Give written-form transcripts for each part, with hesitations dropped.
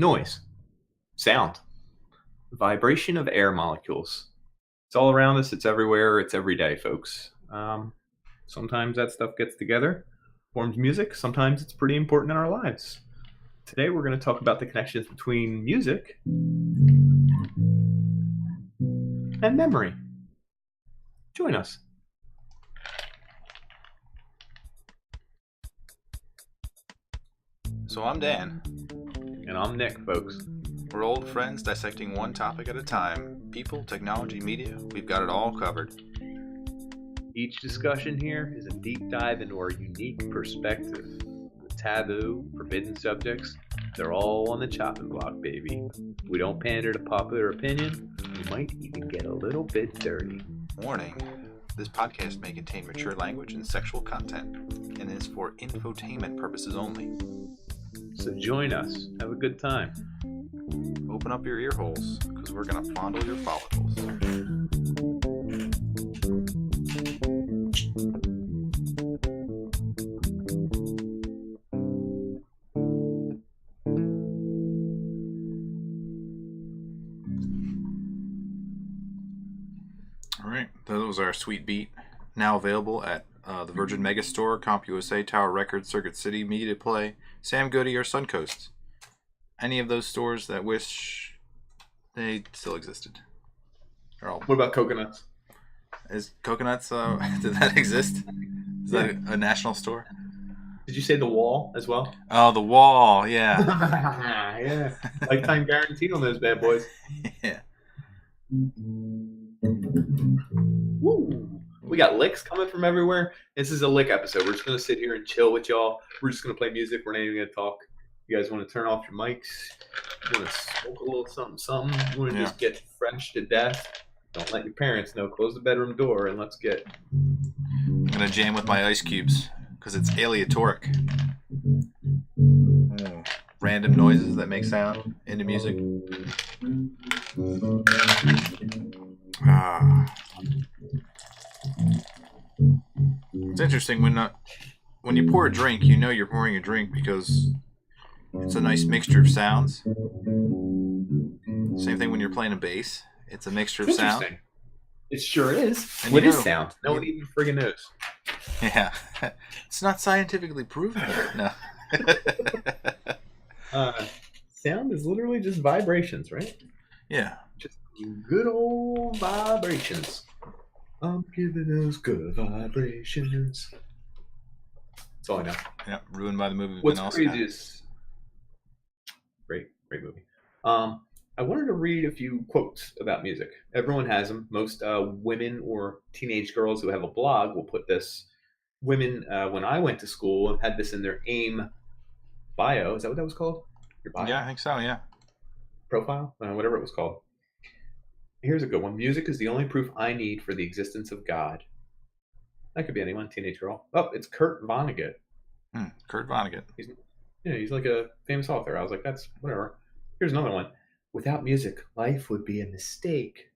Noise, sound, vibration of air molecules. It's all around us. It's everywhere. It's every day, folks. Sometimes that stuff gets together, forms music. Sometimes it's pretty important in our lives. Today we're going to talk about the connections between music and memory. Join us. So I'm Dan. And I'm Nick, folks. We're old friends dissecting one topic at a time. People, technology, media, we've got it all covered. Each discussion here is a deep dive into our unique perspective. The taboo, forbidden subjects, they're all on the chopping block, baby. We don't pander to popular opinion. We might even get a little bit dirty. Warning, this podcast may contain mature language and sexual content, and is for infotainment purposes only. So join us. Have a good time. Open up your ear holes, because we're going to fondle your follicles. Alright, that was our sweet beat. Now available at the Virgin Megastore, CompUSA, Tower Records, Circuit City, Media Play, Sam Goody, or Suncoast. Any of those stores that wish they still existed. What about Coconuts? Is Coconuts, did that exist? Is that a national store? Did you say The Wall as well? Oh, The Wall, yeah. Yeah. Lifetime guarantee on those bad boys. Yeah. Woo. We got licks coming from everywhere. This is a lick episode. We're just going to sit here and chill with y'all. We're just going to play music. We're not even going to talk. You guys want to turn off your mics? You want to smoke a little something? You want to just get fresh to death? Don't let your parents know. Close the bedroom door and let's get... I'm going to jam with my ice cubes because it's aleatoric. Random noises that make sound into music. It's interesting when you pour a drink, you know you're pouring a drink because it's a nice mixture of sounds. Same thing when you're playing a bass. It's a mixture of sound. It sure is. And what is sound? No one even friggin' knows. Yeah. It's not scientifically proven. No. Sound is literally just vibrations, right? Yeah. Just good old vibrations. I'm giving those good vibrations. That's all I know. Yeah, ruined by the movie. What's crazy is... Great movie. I wanted to read a few quotes about music. Everyone has them. Most women or teenage girls who have a blog will put this. Women, when I went to school, had this in their AIM bio. Is that what that was called? Your bio? Yeah, I think so, yeah. Profile? Whatever it was called. Here's a good one. Music is the only proof I need for the existence of God. That could be anyone, teenage girl. Oh, it's Kurt Vonnegut. Kurt Vonnegut. He's like a famous author. I was like, that's whatever. Here's another one. Without music, life would be a mistake.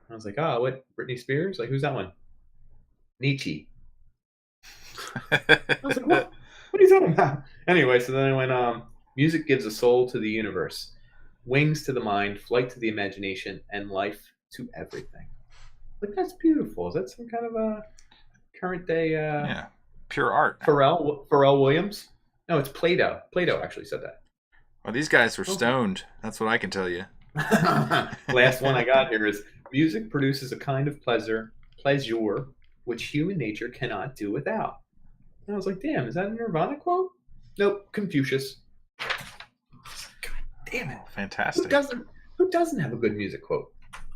I was like, what? Britney Spears? Like, who's that one? Nietzsche. I was like, what? What are you talking about? Anyway, so then I went, music gives a soul to the universe, wings to the mind, flight to the imagination, and life to everything. Like, that's beautiful. Is that some kind of a current day... yeah, pure art. Pharrell Williams? No, it's Plato. Plato actually said that. Well, these guys were stoned. That's what I can tell you. Last one I got here is, music produces a kind of pleasure, which human nature cannot do without. And I was like, damn, is that a Nirvana quote? Nope, Confucius. God damn it. Fantastic. Who doesn't have a good music quote?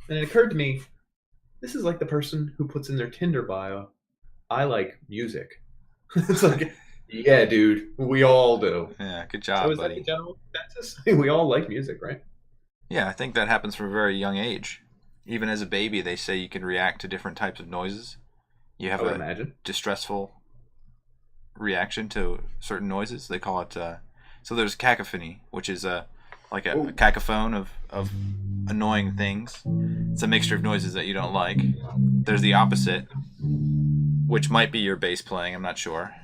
And it occurred to me, this is like the person who puts in their Tinder bio, I like music. It's like, yeah, dude, we all do. Yeah, good job, so is buddy. That the general consensus? We all like music, right? Yeah, I think that happens from a very young age. Even as a baby, they say you can react to different types of noises. You have distressful reaction to certain noises. They call it so there's cacophony, which is like a cacophone of annoying things. It's a mixture of noises that you don't like. There's the opposite, which might be your bass playing, I'm not sure.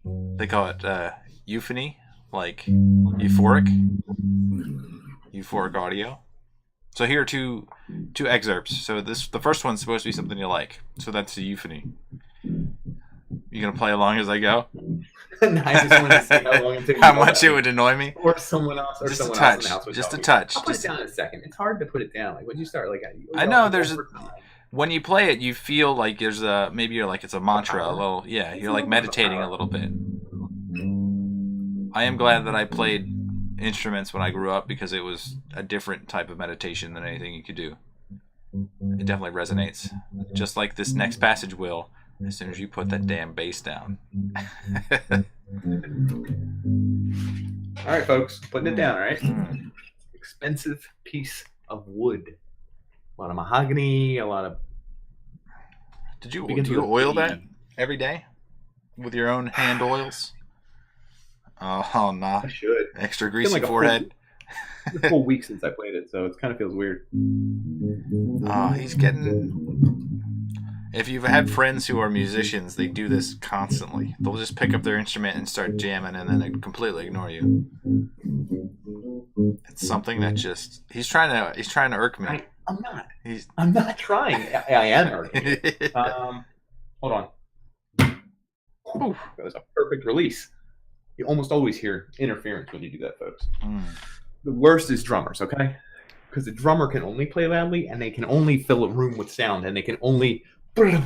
They call it euphony, like euphoric audio. So here are two excerpts. So the first one's supposed to be something you like. So that's the euphony. You gonna play along as I go? I just wanted to see how long it takes. How much it would annoy me, or someone else, or just someone a touch, else in the house would just a me. touch. I'll put it down in a second. It's hard to put it down. Like when you start, like I know there's when you play it, you feel like there's maybe you're like it's a mantra, a little you're like meditating a little bit. I am glad that I played instruments when I grew up because it was a different type of meditation than anything you could do. It definitely resonates, just like this next passage will. As soon as you put that damn bass down. All right, folks, putting it down. All right, expensive piece of wood, a lot of mahogany, a lot of. Do you oil that every day with your own hand oils? Oh no! I should. Extra greasy forehead. It's a full week since I played it, so it kind of feels weird. Oh, he's getting. If you've had friends who are musicians, they do this constantly. They'll just pick up their instrument and start jamming, and then they completely ignore you. It's something that just he's trying to irk me. I'm not trying. I am irking. Hold on. Ooh, that was a perfect release. You almost always hear interference when you do that, folks. The worst is drummers, okay? Because the drummer can only play loudly, and they can only fill a room with sound, and they can only completely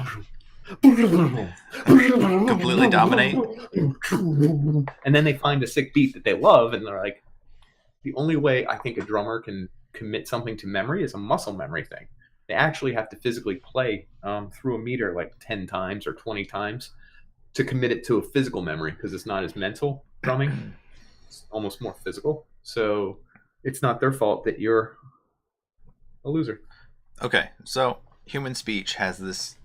dominate. And then they find a sick beat that they love, and they're like, the only way I think a drummer can commit something to memory is a muscle memory thing. They actually have to physically play through a meter like 10 times or 20 times to commit it to a physical memory, because it's not as mental drumming. It's almost more physical. So it's not their fault that you're a loser. Okay, so human speech has this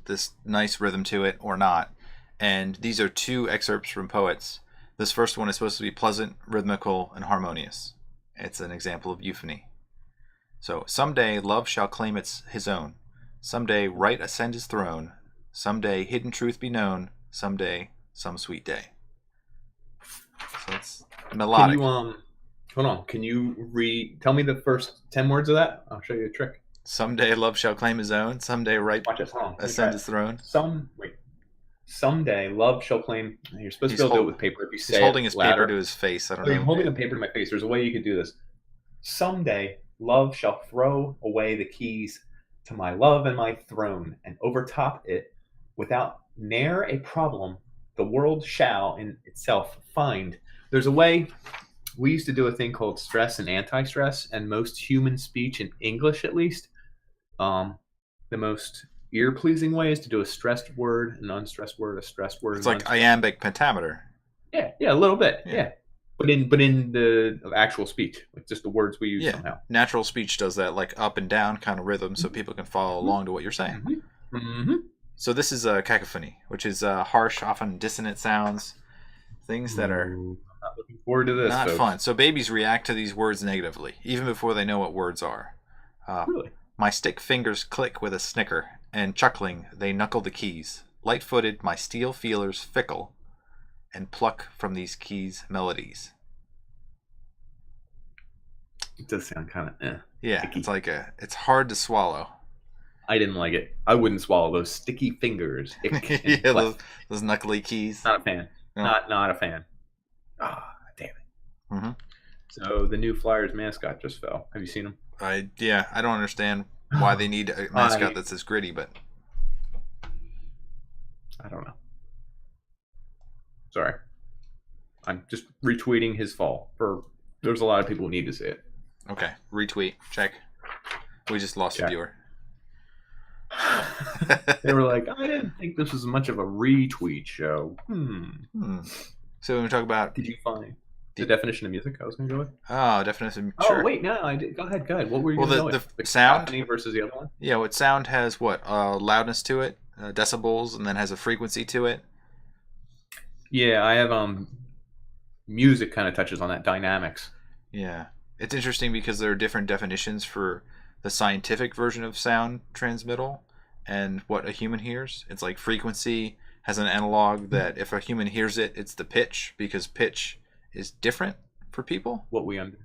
nice rhythm to it, or not. And these are two excerpts from poets. This first one is supposed to be pleasant, rhythmical, and harmonious. It's an example of euphony. So, someday love shall claim his own. Someday right ascend his throne. Someday hidden truth be known. Someday, some sweet day. So it's melodic. Can you, hold on. Can you tell me the first 10 words of that? I'll show you a trick. Someday love shall claim his own. Someday right ascend his throne. Someday love shall claim. You're supposed to be able to do it with paper. If you say he's holding his louder. paper to his face. I don't know. I'm holding a paper to my face. There's a way you could do this. Someday love shall throw away the keys to my love and my throne, and overtop it without ne'er a problem the world shall in itself find. There's a way. We used to do a thing called stress and anti-stress, and most human speech in English, at least, the most ear-pleasing way is to do a stressed word, an unstressed word, a stressed word. It's like iambic pentameter. Yeah, a little bit. Yeah. But in the actual speech, like just the words we use somehow. Natural speech does that, like up and down kind of rhythm, so people can follow along to what you're saying. Mm-hmm. So this is a cacophony, which is harsh, often dissonant sounds, things that are I'm not looking forward to this. Not folks. fun. So babies react to these words negatively, even before they know what words are. Really? My stick fingers click with a snicker, and chuckling, they knuckle the keys. Light-footed, my steel feelers fickle, and pluck from these keys melodies. It does sound kind of Yeah, sticky. It's hard to swallow. I didn't like it. I wouldn't swallow those sticky fingers. Yeah, those knuckly keys. Not a fan. No. Not a fan. Ah, damn it. Mm-hmm. So the new Flyers mascot just fell. Have you seen him? I don't understand why they need a mascot that's this gritty, but I don't know. Sorry. I'm just retweeting his fall. There's a lot of people who need to see it. Okay, retweet. Check. We just lost a viewer. They were like, I didn't think this was much of a retweet show. So when we talk about... Did you find the definition of music I was going to go with? Oh, definition. Sure. Oh, wait, no, I did. Go ahead. What were you going to go with? The sound? Cacophony versus the other one? Yeah, what sound has what? Loudness to it, decibels, and then has a frequency to it. Yeah, I have music kind of touches on that, dynamics. Yeah. It's interesting because there are different definitions for the scientific version of sound transmittal and what a human hears. It's like frequency has an analog that if a human hears it, it's the pitch, because pitch is different for people. What we under.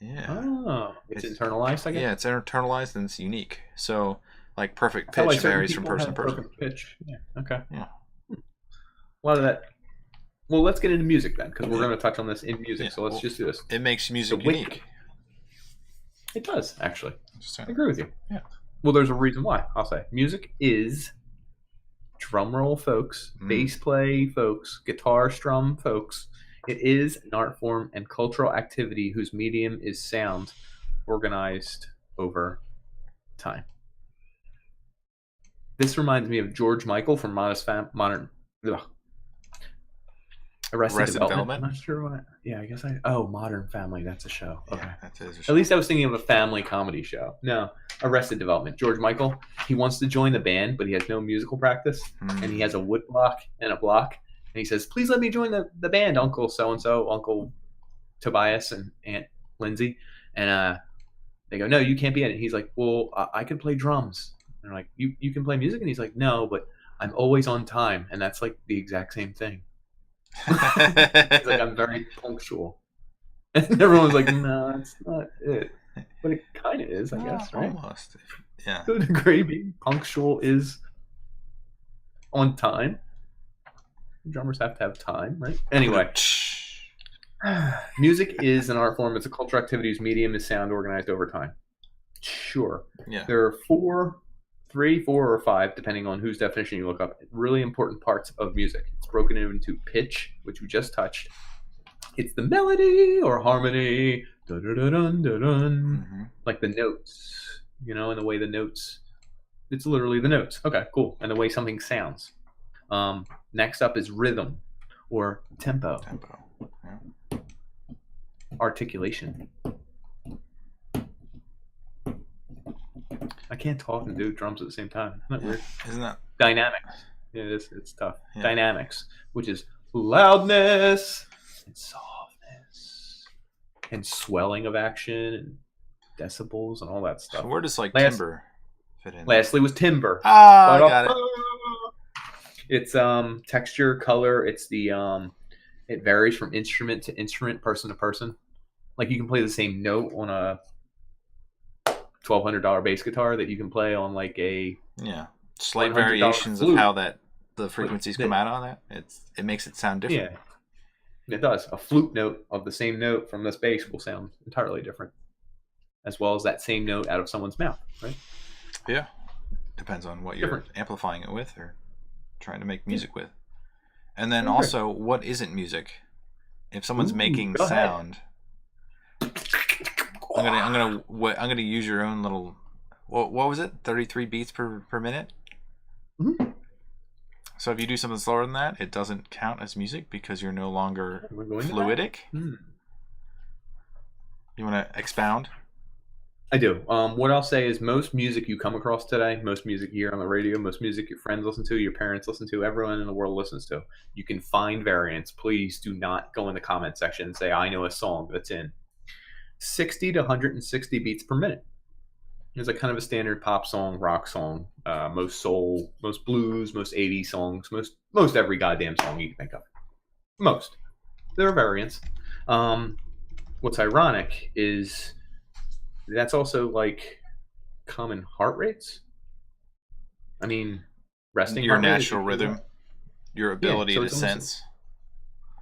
Yeah. Oh, it's internalized, I guess. Yeah, it's internalized and it's unique. So, like perfect pitch varies from person to person. Perfect pitch. Yeah. Okay. Yeah. A lot of that. Well, let's get into music then, because we're going to touch on this in music. So let's just do this. It makes music unique. It does, actually. I agree with you. Yeah. Well, there's a reason why. I'll say music is drumroll, folks, bass play, folks, guitar strum, folks. It is an art form and cultural activity whose medium is sound, organized over time. This reminds me of George Michael from Arrested Development. I'm not sure what. Yeah, I guess Modern Family. That's a show. Okay. Yeah, that is a show. At least I was thinking of a family comedy show. No, Arrested Development. George Michael. He wants to join the band, but he has no musical practice, and he has a wood block and a block. And he says, "Please let me join the band, Uncle so-and-so, Uncle Tobias and Aunt Lindsay." And they go, "No, you can't be in it." He's like, "Well, I can play drums." And they're like, you can play music?" And he's like, "No, but I'm always on time." And that's like the exact same thing. He's like, "I'm very punctual." And everyone's like, "No, that's not it." But it kind of is, I guess, right? Almost. Yeah. To a degree, being punctual is on time. Drummers have to have time, right? Anyway, music is an art form. It's a cultural activity whose medium is sound organized over time. Sure. Yeah. There are 3, 4, or 5, depending on whose definition you look up, really important parts of music. It's broken into pitch, which we just touched. It's the melody or harmony, like the notes, and the way the notes, it's literally the notes. Okay, cool. And the way something sounds. Next up is rhythm or tempo. Yeah. Articulation. I can't talk and do drums at the same time. Isn't that weird? Isn't that? Dynamics. It is. It's tough. Yeah. Dynamics, which is loudness and softness and swelling of action and decibels and all that stuff. So where does timbre fit in? Lastly was timbre. I got it. It's texture, color. It's the it varies from instrument to instrument, person to person. Like you can play the same note on a $1,200 bass guitar that you can play on like a slight variations flute. Of how the frequencies come out on that. It makes it sound different. Yeah, it does. A flute note of the same note from this bass will sound entirely different, as well as that same note out of someone's mouth, right? Yeah, depends on what you're amplifying it with or trying to make music with. And then also, what isn't music? If someone's making sound, I'm gonna use your own little. What was it? 33 beats per minute. Mm-hmm. So if you do something slower than that, it doesn't count as music because you're no longer fluidic. You want to expound? I do. What I'll say is most music you come across today, most music you hear on the radio, most music your friends listen to, your parents listen to, everyone in the world listens to, you can find variants. Please do not go in the comment section and say, "I know a song that's in 60 to 160 beats per minute." It's like kind of a standard pop song, rock song, most soul, most blues, most 80s songs, most every goddamn song you can think of. Most. There are variants. What's ironic is that's also like common heart rates. I mean, resting your natural rhythm, your ability to sense.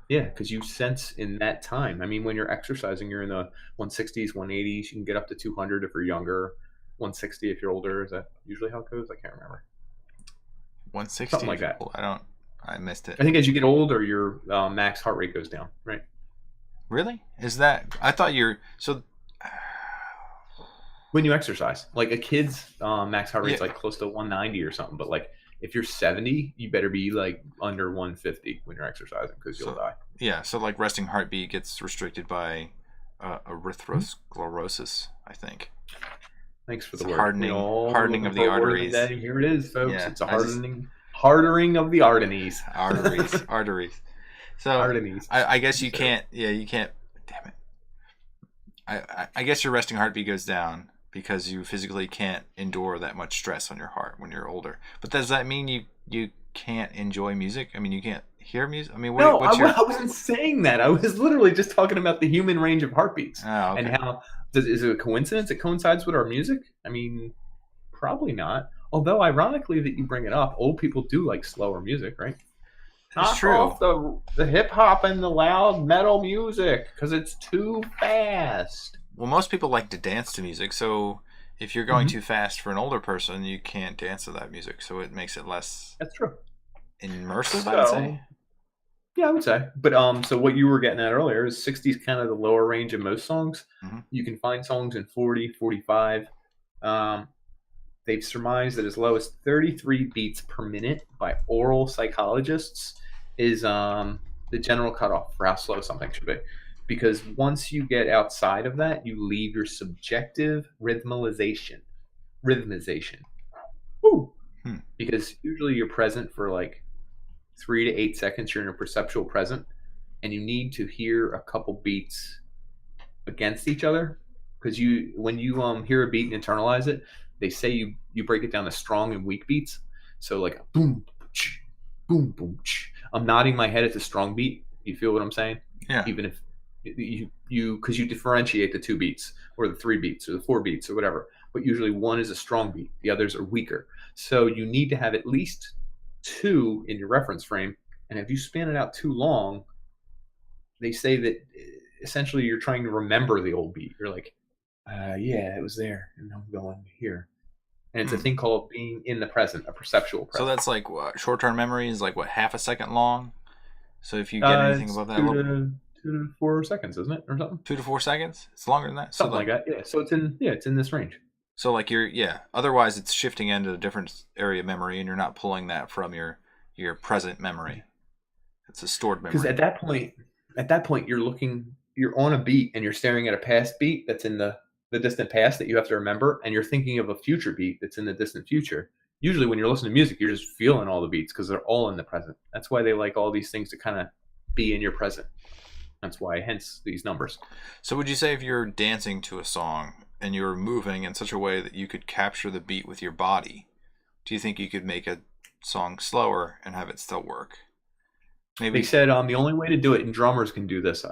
Yeah, because you sense in that time. I mean, when you're exercising, you're in the 160s, 180s. You can get up to 200 if you're younger, 160 if you're older. Is that usually how it goes? I can't remember. 160? Something like that. I missed it. I think as you get older, your max heart rate goes down, right? Really? Is that... I thought so... When you exercise. Like a kid's max heart rate's like close to 190 or something, but like if you're 70, you better be like under 150 when you're exercising because you'll die. Yeah, so like resting heartbeat gets restricted by erythrosclerosis, I think. Thanks for the word. Hardening of the arteries. Here it is, folks. Yeah, it's a hardening of the arteries. Arteries. So arteries. I guess you can't. Yeah, you can't. Damn it. I guess your resting heartbeat goes down because you physically can't endure that much stress on your heart when you're older. But does that mean you can't enjoy music? I mean, you can't hear music? I mean, No, what's your... I wasn't saying that. I was literally just talking about the human range of heartbeats Oh, okay. and how is it a coincidence it coincides with our music? I mean, probably not. Although, ironically, that you bring it up, old people do like slower music, right? That's Knock true. off the hip hop and the loud metal music because it's too fast. Well, most people like to dance to music, so if you're going too fast for an older person, you can't dance to that music, so it makes it less That's true. immersive, I'd say. Yeah, I would say. But so what you were getting at earlier is 60 is kind of the lower range of most songs. You can find songs in 40, 45. They've surmised that as low as 33 beats per minute by oral psychologists is the general cutoff for how slow something should be. Because once you get outside of that, you leave your subjective rhythmization. Woo! Because usually you're present for like 3 to 8 seconds. You're in a perceptual present, and you need to hear a couple beats against each other. Because when you hear a beat and internalize it, they say you break it down to strong and weak beats. So like boom, boom, boom. I'm nodding my head at the strong beat. You feel what I'm saying? Yeah. Even if because you differentiate the 2 beats or the 3 beats or the 4 beats or whatever, but usually one is a strong beat, the others are weaker. So you need to have at least 2 in your reference frame, and if you span it out too long, they say that essentially you're trying to remember the old beat. You're like, yeah, it was there, and I'm going here. And it's a thing called being in the present, a perceptual present. So that's like what short-term memory is like what, half a second long? So if you get anything above that, 2 to 4 seconds, isn't it, or something? 2 to 4 seconds? It's longer than that. Something like that. Yeah. So it's in this range. So like otherwise it's shifting into a different area of memory, and you're not pulling that from your present memory. It's a stored memory. Because at that point, you're on a beat and you're staring at a past beat that's in the distant past that you have to remember, and you're thinking of a future beat that's in the distant future. Usually when you're listening to music, you're just feeling all the beats because they're all in the present. That's why they like all these things to kind of be in your present. That's why, hence these numbers. So would you say if you're dancing to a song and you're moving in such a way that you could capture the beat with your body, do you think you could make a song slower and have it still work? Maybe they said the only way to do it, and drummers can do this.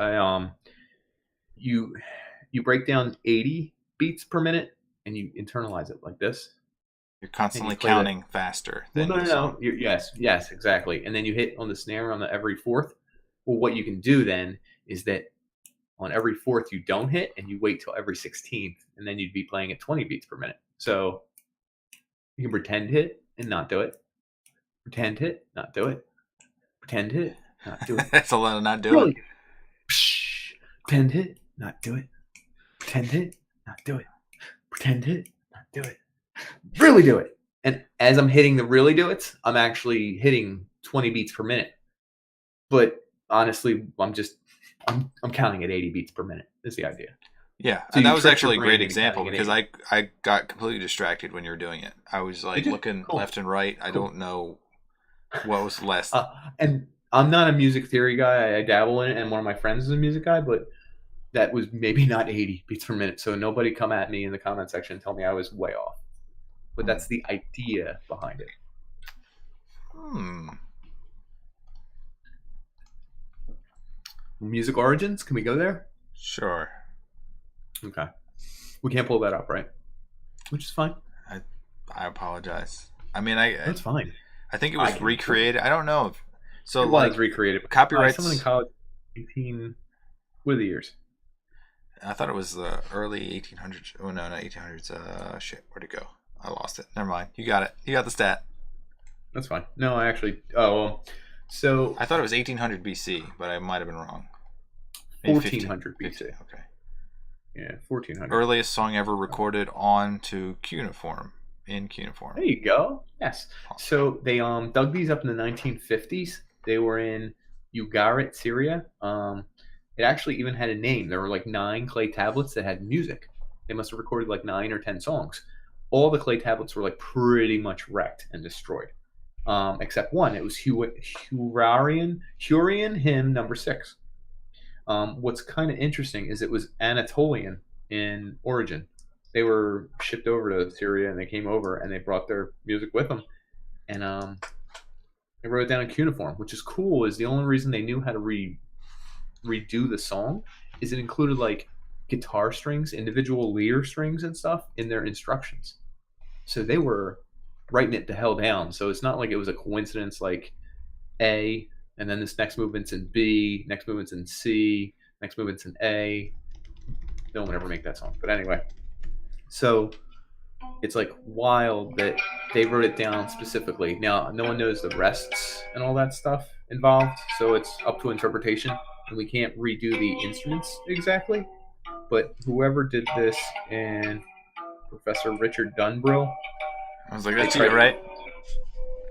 You break down 80 beats per minute and you internalize it like this. You're constantly counting faster than the song. Yes, exactly. And then you hit on the snare on the every fourth. Well, what you can do then is that on every fourth you don't hit, and you wait till every 16th, and then you'd be playing at 20 beats per minute. So you can pretend hit and not do it. Pretend hit, not do it. Pretend hit, not do it. That's a lot of not doing. Pretend hit, not do it. Pretend hit, not do it. Pretend hit, not do it. Really do it. And as I'm hitting the really do it, I'm actually hitting 20 beats per minute. But honestly, I'm counting at 80 beats per minute is the idea. Yeah, so and that was actually a great example because I got completely distracted when you were doing it. I was like looking left and right. I don't know what was less. And I'm not a music theory guy. I dabble in it, and one of my friends is a music guy, but that was maybe not 80 beats per minute. So nobody come at me in the comment section and tell me I was way off. But that's the idea behind it. Music origins? Can we go there? Sure. Okay. We can't pull that up, right? Which is fine. I apologize. I mean, that's fine. I think it was recreated. I don't know. It was recreated. Copyrights. Someone in college, 18. What are the years? I thought it was the early 1800s. Oh no, not 1800s. Shit, where'd it go? I lost it. Never mind. You got it. You got the stat. That's fine. No, I actually. Oh, well. So I thought it was 1800 BC, but I might have been wrong. 1400 BC. Okay. Yeah, 1400. Earliest song ever recorded onto cuneiform. In cuneiform. There you go. Yes. So they dug these up in the 1950s. They were in Ugarit, Syria. It actually even had a name. There were like 9 clay tablets that had music. They must have recorded like 9 or 10 songs. All the clay tablets were like pretty much wrecked and destroyed, except one. It was Hurrian hymn number 6. What's kind of interesting is it was Anatolian in origin. They were shipped over to Syria, and they came over and they brought their music with them. And They wrote it down in cuneiform, which is cool. Is the only reason they knew how to redo the song is it included like guitar strings, individual lyre strings and stuff in their instructions. So they were writing it the hell down. So it's not like it was a coincidence like A, and then this next movement's in B, next movement's in C, next movement's in A. No one would ever make that song. But anyway, so it's like wild that they wrote it down specifically. Now, no one knows the rests and all that stuff involved, so it's up to interpretation, and we can't redo the instruments exactly. But whoever did this, and Professor Richard Dunbrill. I was like, that's you, right?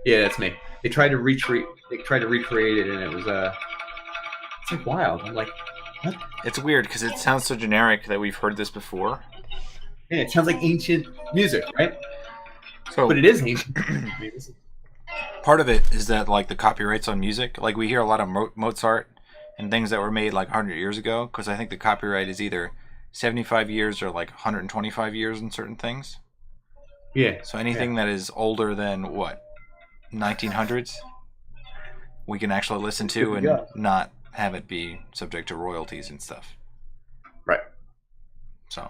Yeah, that's me. They tried to recreate it, and it was it's like wild. I'm like, what? It's weird because it sounds so generic that we've heard this before. Yeah, it sounds like ancient music, right? So, but it is ancient. Part of it is that like the copyrights on music, like we hear a lot of Mozart and things that were made like 100 years ago, because I think the copyright is either 75 years or like 125 years in certain things. Yeah. So anything that is older than what, 1900s, we can actually listen to and not have it be subject to royalties and stuff. Right. So.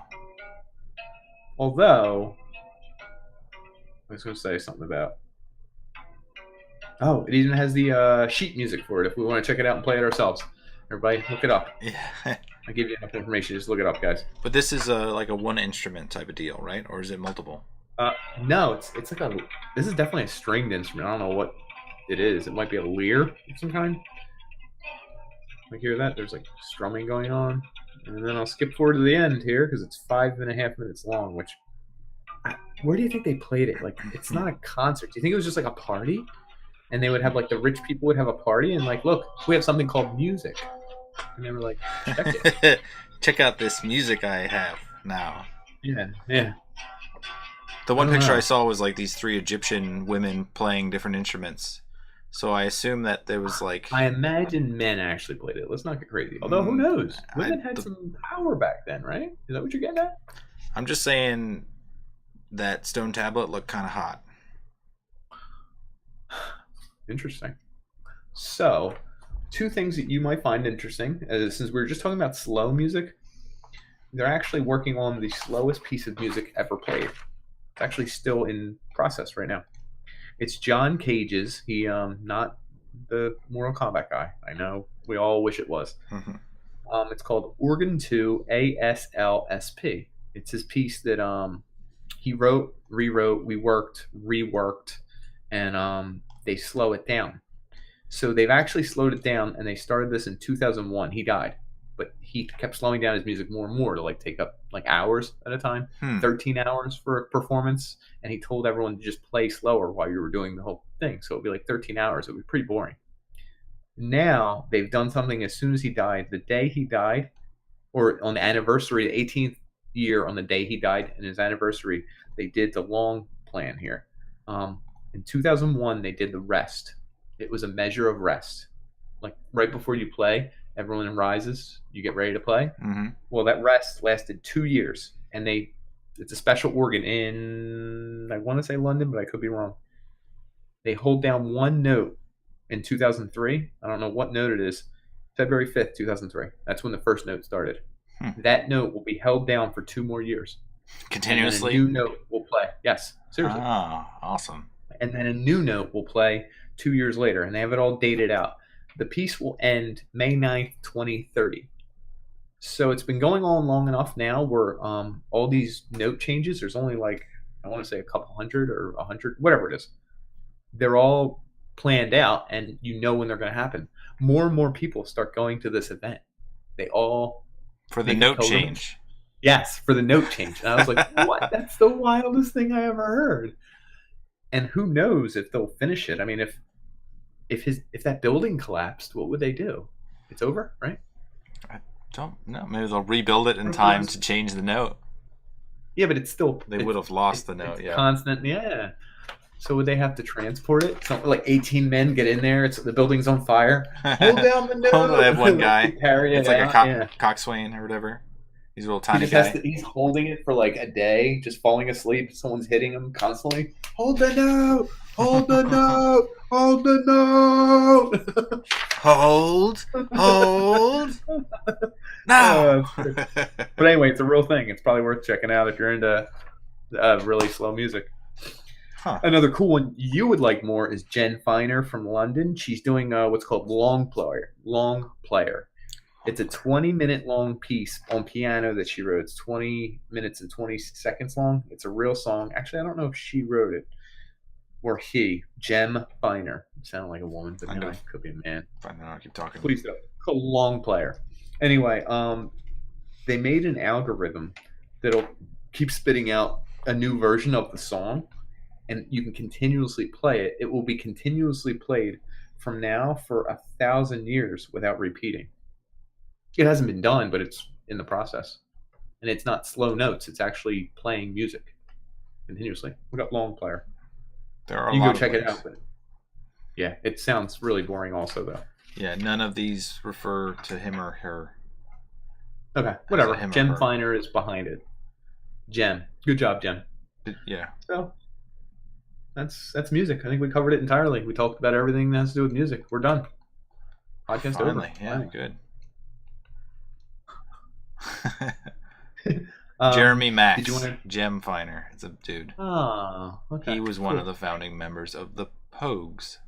Although, I was going to say something about. Oh, it even has the sheet music for it if we want to check it out and play it ourselves. Everybody, look it up. Yeah. I give you enough information. Just look it up, guys. But this is like a one instrument type of deal, right? Or is it multiple? No, it's like a. This is definitely a stringed instrument. I don't know what it is. It might be a lyre of some kind. Like hear that? There's like strumming going on, and then I'll skip forward to the end here because it's 5.5 minutes long. Which, where do you think they played it? Like, it's not a concert. Do you think it was just like a party? And they would have like the rich people would have a party and like, look, we have something called music. And they were like, check it. Check out this music I have now. Yeah. The one picture I saw was like these 3 Egyptian women playing different instruments. So I assume that there was like... I imagine men actually played it. Let's not get crazy. Although, who knows? Women had some power back then, right? Is that what you're getting at? I'm just saying that stone tablet looked kind of hot. Interesting. So, 2 things that you might find interesting, since we were just talking about slow music, they're actually working on the slowest piece of music ever played. It's actually still in process right now. It's John Cage's. He, not the Mortal Kombat guy. I know we all wish it was. Mm-hmm. It's called Organ 2 ASLSP. It's his piece that he wrote, rewrote, reworked, and they slow it down. So they've actually slowed it down, and they started this in 2001. He died, but he kept slowing down his music more and more to like take up like hours at a time, 13 hours for a performance. And he told everyone to just play slower while you were doing the whole thing. So it'd be like 13 hours. It would be pretty boring. Now they've done something as soon as he died, the day he died, or on the anniversary, the 18th year on the day he died and his anniversary, they did the long plan here. In 2001, they did the rest. It was a measure of rest. Like right before you play, everyone rises, you get ready to play. Mm-hmm. Well, that rest lasted 2 years, and it's a special organ in, I want to say London, but I could be wrong. They hold down one note in 2003. I don't know what note it is. February 5th, 2003. That's when the first note started. That note will be held down for 2 more years. Continuously? And then a new note will play. Yes, seriously. Ah, awesome. And then a new note will play 2 years later, and they have it all dated out. The piece will end May 9th, 2030. So it's been going on long enough now where all these note changes, there's only like, I want to say a couple hundred or 100, whatever it is. They're all planned out, and you know when they're going to happen. More and more people start going to this event. They all... For the note change. Yes, for the note change. And I was like, what? That's the wildest thing I ever heard. And who knows if they'll finish it. I mean, if that building collapsed, what would they do? It's over, right? I don't know. Maybe they'll rebuild it in time to change the note. Yeah, but it's still... They would have lost the note, yeah. Constant, yeah. So would they have to transport it? So like 18 men get in there. The building's on fire. Hold down the note. They have one guy. It's like a coxswain or whatever. He's a little tiny guy. He's holding it for like a day, just falling asleep. Someone's hitting him constantly. Hold the note. Hold the note. Hold the note. Hold. Now. But anyway, it's a real thing. It's probably worth checking out if you're into really slow music. Huh. Another cool one you would like more is Jen Finer from London. She's doing what's called long player. It's a 20-minute long piece on piano that she wrote. It's 20 minutes and 20 seconds long. It's a real song. Actually, I don't know if she wrote it or he. Jem Finer. It sounded like a woman, but no, it could be a man. Fine, I'll keep talking. Please don't. It's called long player. Anyway, they made an algorithm that'll keep spitting out a new version of the song, and you can continuously play it. It will be continuously played from now for 1,000 years without repeating. It hasn't been done, but it's in the process. And it's not slow notes. It's actually playing music continuously. We got long player. There are you can go check it out. But yeah, it sounds really boring also, though. Yeah, none of these refer to him or her. Okay, whatever. Jem Finer is behind it. Jem. Good job, Jem. Yeah. So that's music. I think we covered it entirely. We talked about everything that has to do with music. We're done. Podcast Finally, over. Yeah, Finally. Good. Jeremy Max, Jem Finer. It's a dude. Oh, okay. He was one of the founding members of the Pogues.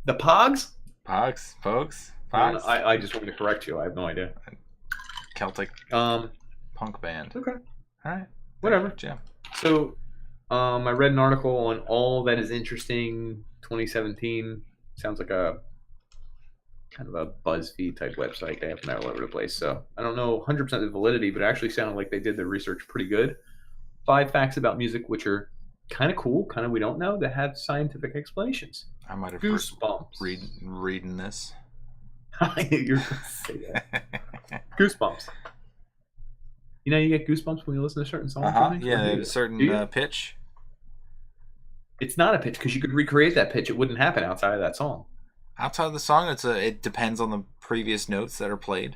The Pogs? Pogues? I just wanted to correct you. I have no idea. Celtic punk band. Okay. All right. Whatever. Jem. So, I read an article on All That Is Interesting 2017. Sounds like a kind of a BuzzFeed type website. They have them all over the place. So I don't know 100% the validity, but it actually sounded like they did their research pretty good. 5 facts about music, which are kind of cool, kind of we don't know, that have scientific explanations. I might have Goosebumps. Reading this. You're going to say that. Goosebumps. You know, you get goosebumps when you listen to certain songs. Yeah, a certain pitch. It's not a pitch because you could recreate that pitch. It wouldn't happen outside of that song. Outside of the song, it depends on the previous notes that are played.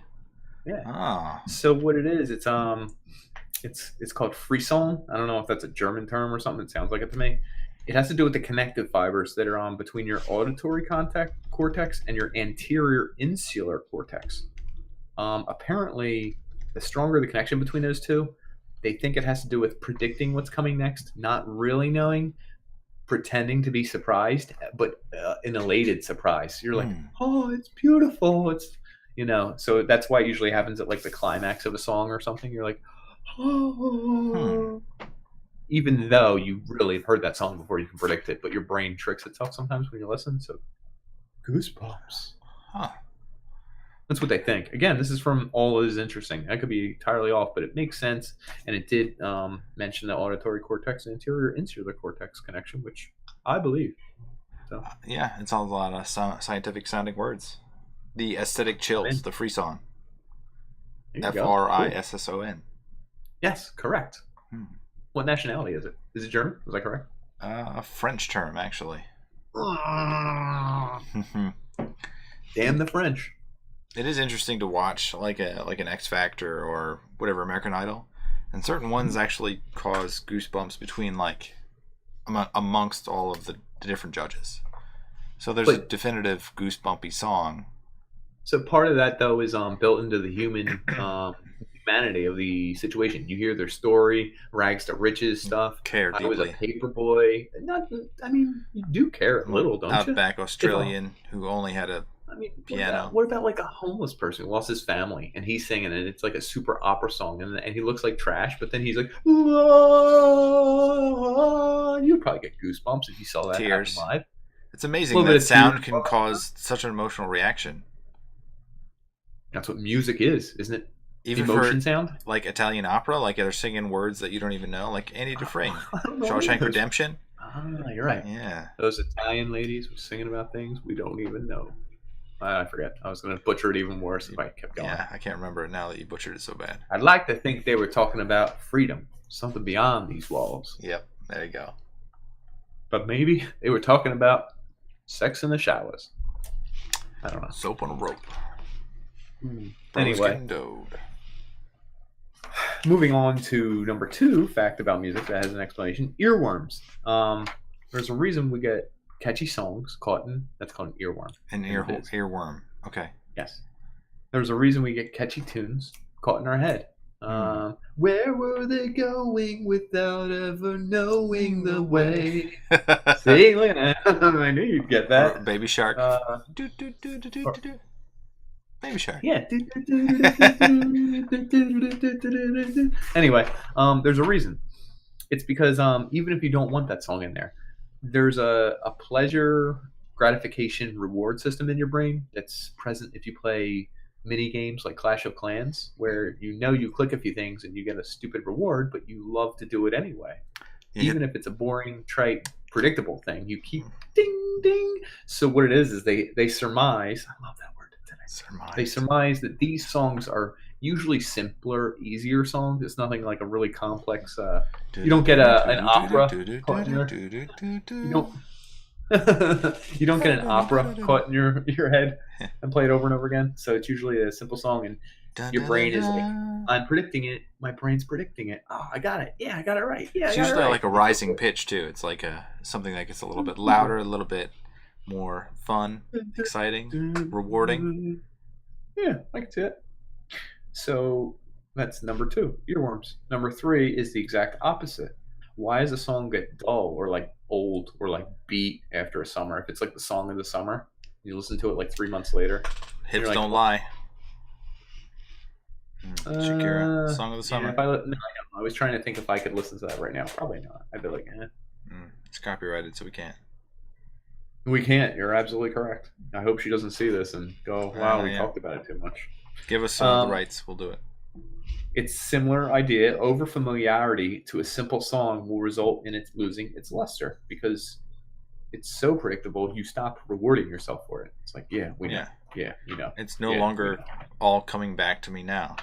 Yeah. Ah. So what it is, it's called frisson. I don't know if that's a German term or something. It sounds like it to me. It has to do with the connective fibers that are on between your auditory cortex and your anterior insular cortex. Apparently, the stronger the connection between those two, they think it has to do with predicting what's coming next, not really knowing, pretending to be surprised, but an elated surprise. You're like, oh, it's beautiful. It's, so that's why it usually happens at like the climax of a song or something. You're like, oh. Even though you really have heard that song before, you can predict it, but your brain tricks itself sometimes when you listen. So, Goosebumps. Huh. That's what they think. Again, this is from All Is Interesting. I could be entirely off, but it makes sense. And it did mention the auditory cortex and anterior insular cortex connection, which I believe. So yeah, it's all a lot of scientific sounding words. The aesthetic chills, the frisson. Frisson. Yes, correct. What nationality is it? Is it German? Was I correct? A French term, actually. Damn the French. It is interesting to watch, like an X Factor or whatever, American Idol, and certain ones actually cause goosebumps between amongst all of the different judges. So there's a definitive goosebumpy song. So part of that though is built into the humanity of the situation. You hear their story, rags to riches stuff. Care deeply. I was a paper boy. You do care a little, don't you? Outback Australian who only had a piano. What about like a homeless person who lost his family and he's singing it? It's like a super opera song and he looks like trash, but then he's like, you'd probably get goosebumps if you saw that happen live. It's amazing that sound can cause such an emotional reaction. That's what music is, isn't it? Even emotion sound? Like Italian opera, like they're singing words that you don't even know, like Annie Dufresne, Shawshank Redemption. You're right. Yeah. Those Italian ladies were singing about things we don't even know. I forget. I was going to butcher it even worse if I kept going. Yeah, I can't remember it now that you butchered it so bad. I'd like to think they were talking about freedom, something beyond these walls. Yep, there you go. But maybe they were talking about sex in the showers. I don't know. Soap on a rope. Anyway. Moving on to number 2 fact about music that has an explanation: earworms. There's a reason we get catchy songs caught in, that's called an earworm. An earworm. Okay. Yes. There's a reason we get catchy tunes caught in our head. Where were they going without ever knowing the way? See, look at that. I knew you'd get that. Or Baby Shark. Baby Shark. Yeah. Anyway, there's a reason. It's because even if you don't want that song in there, there's a pleasure gratification reward system in your brain that's present if you play mini games like Clash of Clans, where you click a few things and you get a stupid reward, but you love to do it anyway. Yeah. Even if it's a boring, trite, predictable thing, you keep ding ding. So what it is they surmise. I love that word today. Surmise. They surmise that these songs are usually simpler, easier songs. It's nothing like a really complex. You don't get an opera. You don't get an opera caught in your head and play it over and over again. So it's usually a simple song, and your brain is like, I'm predicting it. My brain's predicting it. Oh, I got it. Yeah, I got it right. Yeah, it's usually like a rising pitch too. It's like something that gets a little bit louder, a little bit more fun, exciting, rewarding. Yeah, I can see it. So that's number 2, earworms. Number 3 is the exact opposite. Why does a song get dull or like old or like beat after a summer? If it's like the song of the summer, you listen to it like 3 months later. Hips don't lie. Shakira, song of the summer. Yeah, I was trying to think if I could listen to that right now. Probably not. I'd be like, It's copyrighted, so we can't. We can't. You're absolutely correct. I hope she doesn't see this and go, wow, we talked about it too much. Give us some of the rights. We'll do it. It's similar idea. Over familiarity to a simple song will result in it losing its luster because it's so predictable. You stop rewarding yourself for it. It's like, yeah, we know. Yeah, you know. It's no longer all coming back to me now.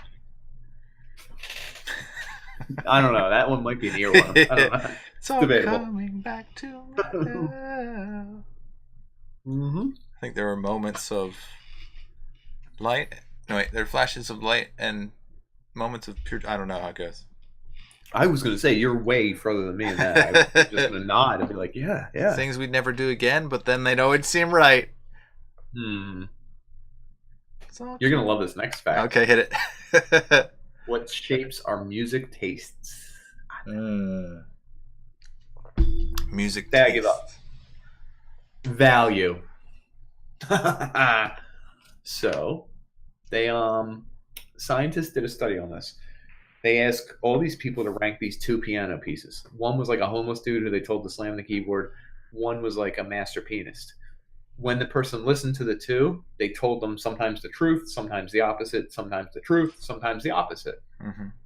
I don't know. That one might be an earworm. I don't know. It's all debatable. Coming back to me now. I think there are moments of light. No, wait, there are flashes of light and moments of pure. I don't know how it goes. I was going to say you're way further than me in that. I was just going to nod and be like, yeah. Things we'd never do again, but then they'd always seem right. You're going to love this next fact. Okay, hit it. What shapes our music tastes? Music tastes. I give up. Value. So, they scientists did a study on this. They asked all these people to rank these 2 piano pieces. One was like a homeless dude who they told to slam the keyboard. One was like a master pianist. When the person listened to the 2, they told them sometimes the truth, sometimes the opposite, sometimes the truth, sometimes the opposite.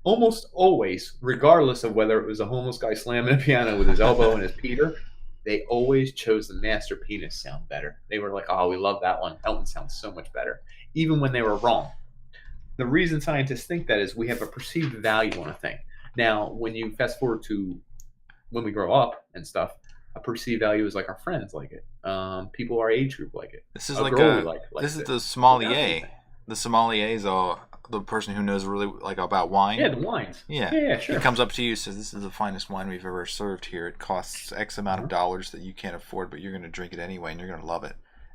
Almost always, regardless of whether it was a homeless guy slamming a piano with his elbow and his Peter, they always chose the master pianist sound better. They were like, oh, we love that one. That one sounds so much better. Even when they were wrong. The reason scientists think that is we have a perceived value on a thing. Now, when you fast forward to when we grow up and stuff, a perceived value is like our friends like it. People our age group like it. This is this is the sommelier. The sommelier is the person who knows really like about wine. Yeah, the wines. Yeah, sure. He comes up to you and says, "This is the finest wine we've ever served here. It costs X amount of dollars that you can't afford, but you're going to drink it anyway, and you're going to love it."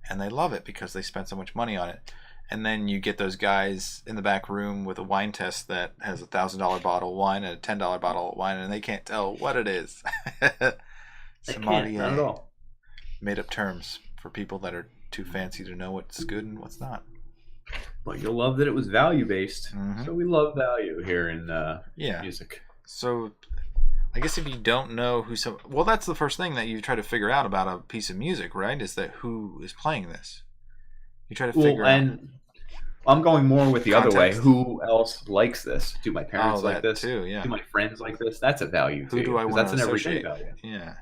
And they love it because they spent so much money on it. And then you get those guys in the back room with a wine test that has $1,000 bottle of wine and a $10 bottle of wine, and they can't tell what it is. Sommelier. Not at all. Made up terms for people that are too fancy to know what's good and what's not. But you'll love that it was value-based. So we love value here in music. So I guess if you don't know well, that's the first thing that you try to figure out about a piece of music, right? Is that who is playing this. You try to figure out. And I'm going more with the other way. Who else likes this? Do my parents like this? Too, yeah. Do my friends like this? That's a value too. Who do I want that's to an associate? Everyday value. Yeah.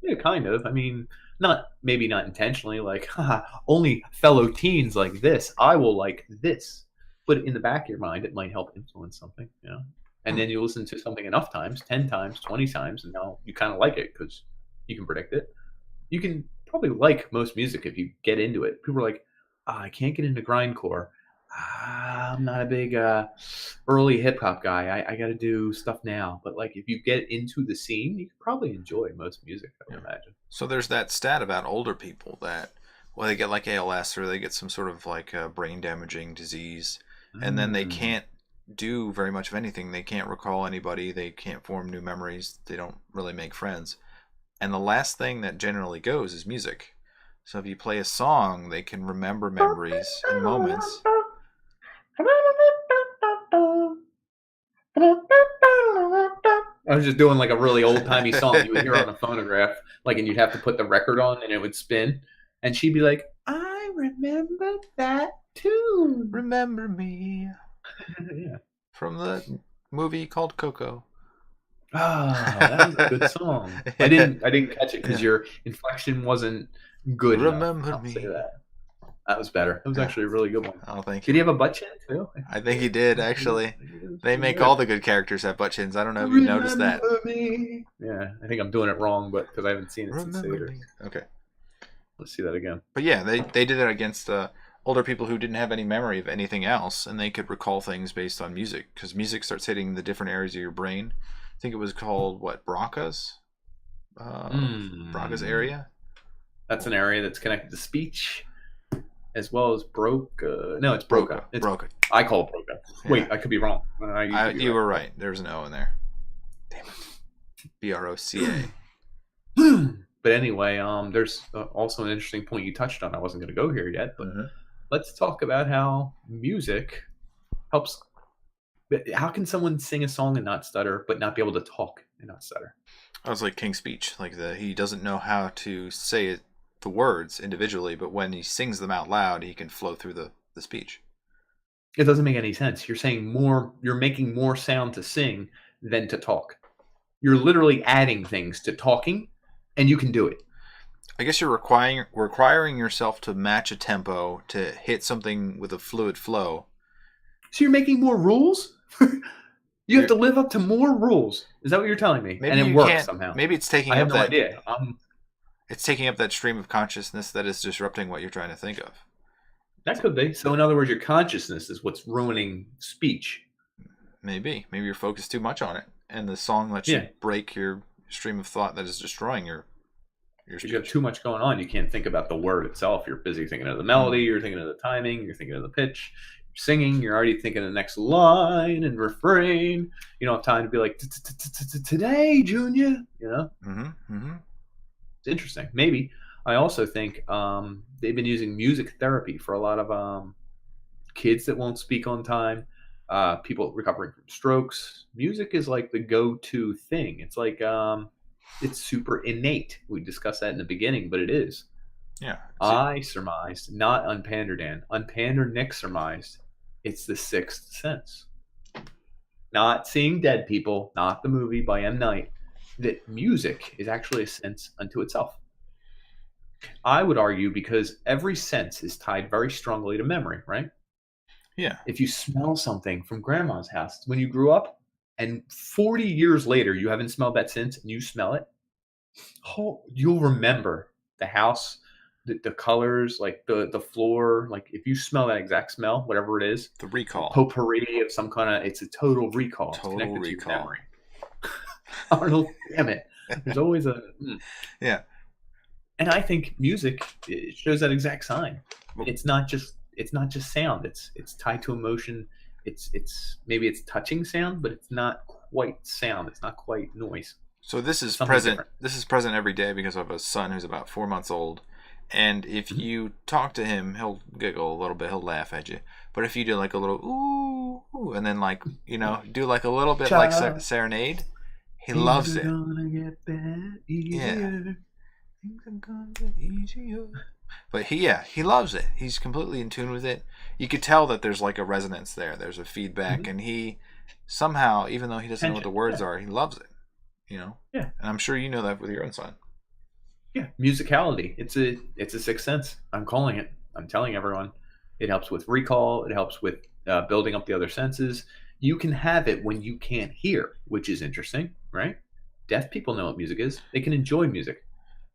Yeah, kind of. I mean, maybe not intentionally, like, only fellow teens like this. I will like this. But in the back of your mind, it might help influence something, you know? And then you listen to something enough times, 10 times, 20 times, and now you kind of like it because you can predict it. You can probably like most music if you get into it. People are like, I can't get into grindcore. I'm not a big early hip hop guy. I got to do stuff now. But like, if you get into the scene, you could probably enjoy most music, I would imagine. So there's that stat about older people that, well, they get like ALS or they get some sort of like brain damaging disease, and then they can't do very much of anything. They can't recall anybody. They can't form new memories. They don't really make friends. And the last thing that generally goes is music. So if you play a song, they can remember memories and moments. I was just doing like a really old-timey song you would hear on a phonograph, like, and you'd have to put the record on and it would spin. And she'd be like, I remember that tune. Remember me. Yeah. From the movie called Coco. Oh, that was a good song. I didn't catch it because your inflection wasn't good Remember enough. me. I'll say that. That was better. It was actually a really good one. Oh, thank you. Did he have a butt chin too? I think he did, actually. They make all the good characters have butt chins. I don't know if you noticed that. Me. Yeah, I think I'm doing it wrong, but because I haven't seen it since theaters. Okay. Let's see that again. But yeah, they did it against older people who didn't have any memory of anything else, and they could recall things based on music, because music starts hitting the different areas of your brain. I think it was called, Broca's? Broca's area? That's an area that's connected to speech, as well as Broca. No, it's Broca. It's Broca. I call it Broca. Yeah. Wait, I could be wrong. You were right. There's an O in there. Damn it. BROCA. But anyway, there's also an interesting point you touched on. I wasn't going to go here yet, but let's talk about how music helps. How can someone sing a song and not stutter, but not be able to talk and not stutter? I was like King's Speech. He doesn't know how to say the words individually, but when he sings them out loud, he can flow through the speech. It doesn't make any sense. You're saying more. You're making more sound to sing than to talk. You're literally adding things to talking, and you can do it. I guess you're requiring yourself to match a tempo, to hit something with a fluid flow. So you're making more rules? You have to live up to more rules. Is that what you're telling me? Maybe and it works somehow. Maybe it's taking up I have no idea. It's taking up that stream of consciousness that is disrupting what you're trying to think of. That could be. So in other words, your consciousness is what's ruining speech. Maybe you're focused too much on it, and the song lets you break your stream of thought that is destroying your speech. You have too much going on. You can't think about the word itself. You're busy thinking of the melody. You're thinking of the timing. You're thinking of the pitch. You're singing. You're already thinking of the next line and refrain. You don't have time to be like, today, Junior. You know? It's interesting. Maybe. I also think they've been using music therapy for a lot of kids that won't speak on time, people recovering from strokes. Music is like the go-to thing. It's like it's super innate. We discussed that in the beginning, but it is. Yeah. I surmised, not Unpander Dan. Unpander Nick surmised it's the sixth sense. Not seeing dead people, not the movie by M. Night, that music is actually a sense unto itself. I would argue because every sense is tied very strongly to memory, right? Yeah. If you smell something from grandma's house when you grew up and 40 years later you haven't smelled that since and you smell it, you'll remember the house, the colors, like the floor. Like if you smell that exact smell, whatever it is, the recall, potpourri of some kind of, it's a total recall. Total recall. To your memory. Arnold, damn it. There's always a... Yeah. And I think music, it shows that exact sign. It's not just sound. It's tied to emotion. It's maybe it's touching sound, but it's not quite sound. It's not quite noise. So this is Something present. different. This is present every day because I have a son who's about 4 months old, and if you talk to him, he'll giggle a little bit. He'll laugh at you. But if you do like a little ooh, and then like do like a little bit like serenade, he loves it. Gonna get better, easier. Things are gonna get easier. But he loves it. He's completely in tune with it. You could tell that there's like a resonance there. There's a feedback, and he somehow, even though he doesn't know what the words are, he loves it. Yeah. And I'm sure you know that with your own son. Yeah, musicality. It's a sixth sense. I'm calling it. I'm telling everyone. It helps with recall. It helps with building up the other senses. You can have it when you can't hear, which is interesting, right? Deaf people know what music is. They can enjoy music.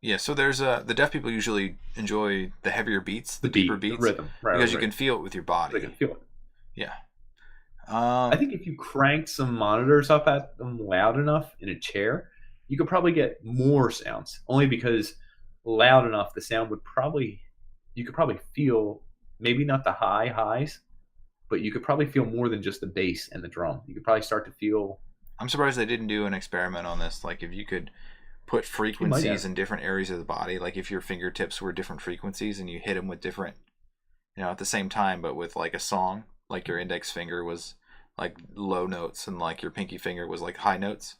Yeah, so there's the deaf people usually enjoy the heavier beats, the deeper beats, the rhythm, because you can feel it with your body. They can feel it. Yeah. I think if you cranked some monitors up at them loud enough in a chair, you could probably get more sounds. Only because loud enough, the sound would probably, you could probably feel, maybe not the highs, but you could probably feel more than just the bass and the drum. You could probably start to feel. I'm surprised they didn't do an experiment on this. Like if you could put frequencies in different areas of the body, like if your fingertips were different frequencies and you hit them with different, at the same time, but with like a song, like your index finger was like low notes and like your pinky finger was like high notes,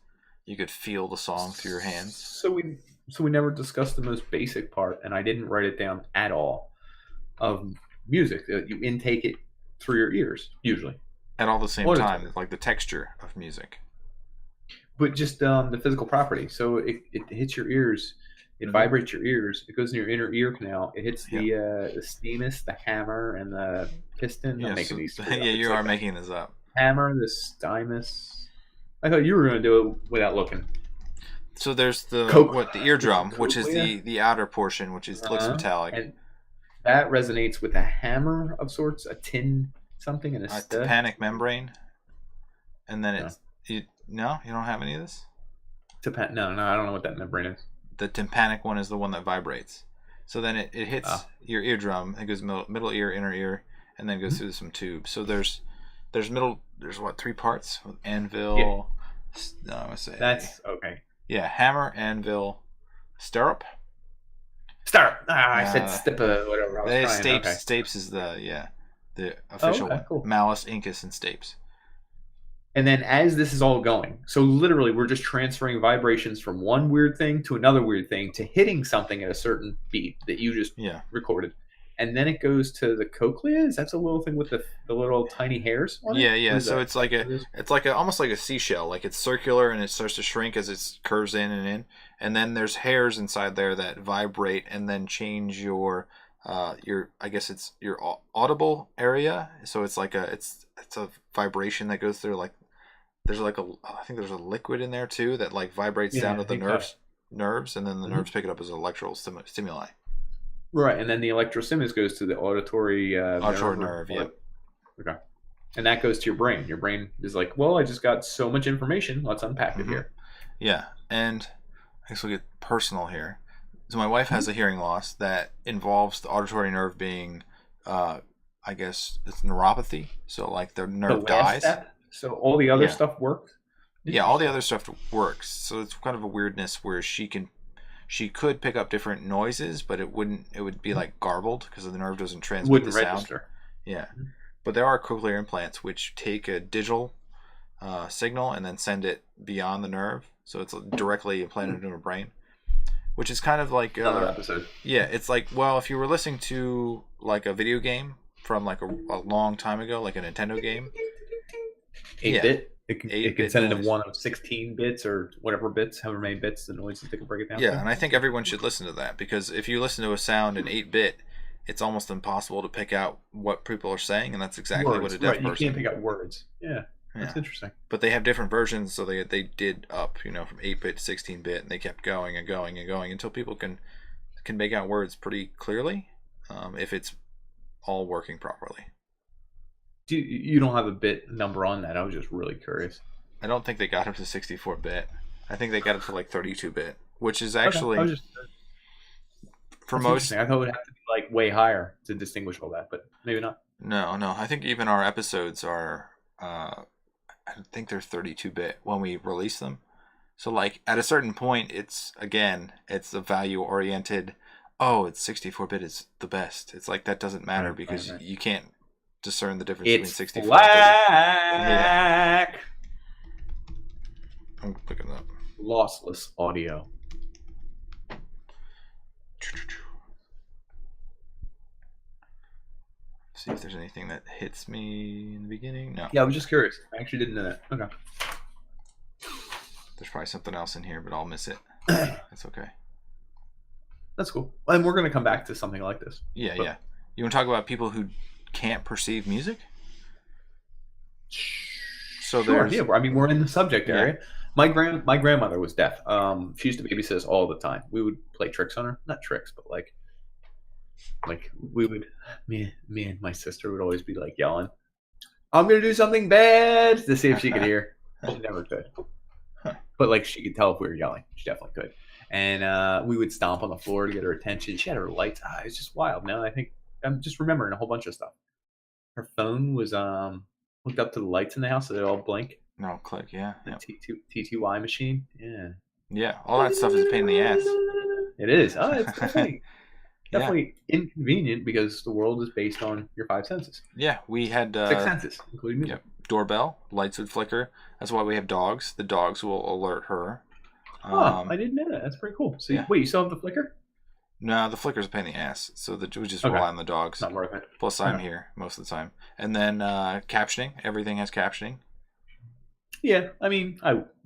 you could feel the song through your hands. So we never discussed the most basic part, and I didn't write it down at all, of music. You intake it through your ears usually at all the same time, like the texture of music, but just the physical property. So it hits your ears, it vibrates your ears, it goes in your inner ear canal, it hits the stemmus, the hammer, and the piston. I'm making these you are making this up. Hammer, the stymus. I thought you were going to do it without looking. So there's the eardrum, which is the outer portion, which looks metallic. And that resonates with a hammer of sorts, a tin something, and a stud. Tympanic membrane. And then you don't have any of this? No, I don't know what that membrane is. The tympanic one is the one that vibrates. So then it hits your eardrum. It goes middle ear, inner ear, and then goes through some tubes. So there's what, 3 parts? Anvil. No, I'm gonna say that's okay. Yeah, hammer, anvil, stirrup. I said stip, whatever. Stapes is the official one. Cool. Malus, incus, and stapes. And then as this is all going, so literally we're just transferring vibrations from one weird thing to another weird thing to hitting something at a certain beat that you just recorded. And then it goes to the cochlea. Is that the little thing with the little tiny hairs on it? Yeah. So it's like almost like a seashell. Like it's circular and it starts to shrink as it curves in. And then there's hairs inside there that vibrate and then change your I guess it's your audible area. So it's like it's a vibration that goes through, like I think there's a liquid in there too that like vibrates down to the nerves, and then the nerves pick it up as electrical stimuli. Right, and then the electrostimulus goes to the auditory nerve. Yep. Okay, and that goes to your brain. Your brain is like, well, I just got so much information. Let's unpack it here. Yeah, and I guess we'll get personal here. So my wife has a hearing loss that involves the auditory nerve being, I guess it's neuropathy. So like the nerve dies. Step? So all the other stuff works? Yeah, all the other stuff works. So it's kind of a weirdness where she could pick up different noises, but it would be like garbled because the nerve doesn't transmit the sound. Register. Yeah. But there are cochlear implants which take a digital signal and then send it beyond the nerve. So it's directly implanted into her brain, which is kind of like another episode. Yeah, it's like, well, if you were listening to like a video game from like a long time ago, like a Nintendo game. 8-bit? It can send it in one of 16 bits or whatever bits, however many bits the noises they can break it down. Yeah, and I think everyone should listen to that, because if you listen to a sound in 8-bit, it's almost impossible to pick out what people are saying, and that's exactly what a deaf person. You can't pick out words. Yeah, that's interesting. But they have different versions, so they did up, from 8-bit to 16-bit, and they kept going and going and going until people can make out words pretty clearly, if it's all working properly. You don't have a bit number on that? I was just really curious. I don't think they got up to 64-bit. I think they got up to like 32-bit, which is actually for most. I thought it would have to be like way higher to distinguish all that, but maybe not. No. I think even our episodes are. I think they're 32-bit when we release them. So like at a certain point, it's the value oriented. Oh, it's 64-bit is the best. It's like that doesn't matter because you can't discern the difference between 64 black. I'm picking it up. Lossless audio. See if there's anything that hits me in the beginning. No. Yeah, I was just curious. I actually didn't know that. Okay. There's probably something else in here, but I'll miss it. That's okay. That's cool. And we're going to come back to something like this. Yeah. You want to talk about people who can't perceive music? So sure, yeah. I mean, we're in the subject area. My grandmother was deaf. She used to babysit us all the time. We would play tricks on her. Not tricks, but like we would. Me and my sister would always be like yelling, I'm gonna do something bad to see if she could hear. She never could. But like she could tell if we were yelling. She definitely could. And we would stomp on the floor to get her attention. She had her lights. It's just wild. Now I think I'm just remembering a whole bunch of stuff. Her phone was hooked up to the lights in the house, so they all blink. No, click, yeah. The TTY machine, yeah. Yeah, all that stuff is a pain in the ass. It is. Oh, it's definitely inconvenient because the world is based on your 5 senses. Yeah, we had 6 senses, including music. Yeah, doorbell, lights would flicker. That's why we have dogs. The dogs will alert her. I didn't know that. That's pretty cool. So, wait, you still have the flicker? No, the flicker's a pain in the ass. So we just rely on the dogs. Not worth it. Plus, I'm here most of the time. And then captioning. Everything has captioning. Yeah, I mean,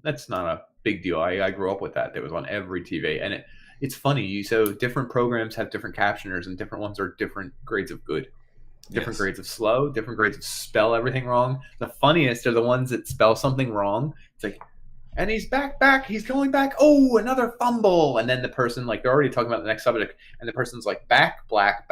that's not a big deal. I grew up with that. That was on every TV, and it's funny. So different programs have different captioners, and different ones are different grades of good, different grades of slow, different grades of spell everything wrong. The funniest are the ones that spell something wrong. It's like, and he's back, he's going back. Oh, another fumble, and then the person like they're already talking about the next subject, and the person's like back black,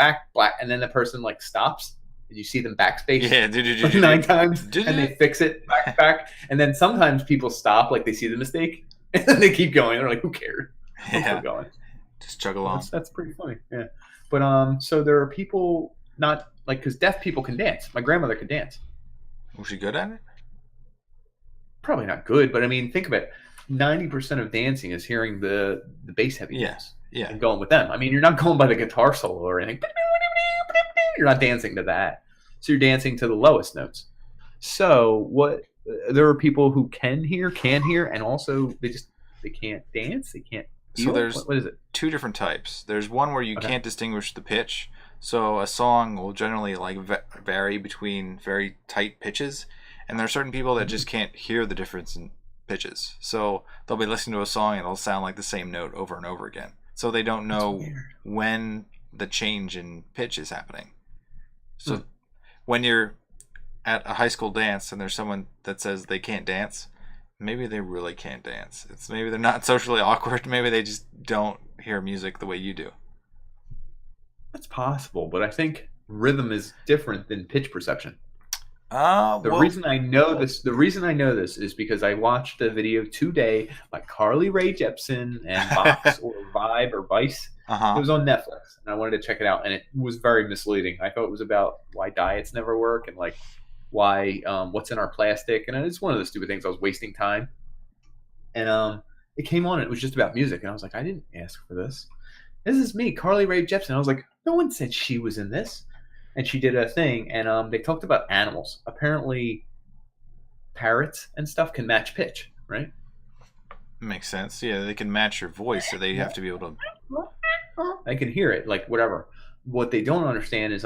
and then the person like stops. You see them backspace 9 times, and they fix it back. And then sometimes people stop, like they see the mistake, and then they keep going. They're like, "Who cares?" Keep going. Just chug along. That's pretty funny. Yeah, but so there are people not like because deaf people can dance. My grandmother could dance. Was she good at it? Probably not good, but I mean, think of it. 90% of dancing is hearing the bass heavy notes, and going with them. I mean, you're not going by the guitar solo or anything. You're not dancing to that. So you're dancing to the lowest notes. So there are people who can hear, and also they can't dance. They can't feel. So there's what is it? 2 different types. There's one where you can't distinguish the pitch. So a song will generally like vary between very tight pitches, and there are certain people that just can't hear the difference in pitches. So they'll be listening to a song and it'll sound like the same note over and over again. So they don't know when the change in pitch is happening. So when you're at a high school dance and there's someone that says they can't dance, maybe they really can't dance. Maybe they're not socially awkward. Maybe they just don't hear music the way you do. That's possible, but I think rhythm is different than pitch perception. The reason I know this is because I watched a video today by Carly Rae Jepsen and Vox or Vibe or Vice. It was on Netflix, and I wanted to check it out, and it was very misleading. I thought it was about why diets never work and like why what's in our plastic, and it's one of the stupid things. I was wasting time, and it came on, and it was just about music, and I was like, I didn't ask for this. This is me, Carly Rae Jepsen. I was like, no one said she was in this, and she did a thing, and they talked about animals. Apparently, parrots and stuff can match pitch, right? Makes sense. Yeah, they can match your voice, so they have to be able to. I can hear it, like whatever. What they don't understand is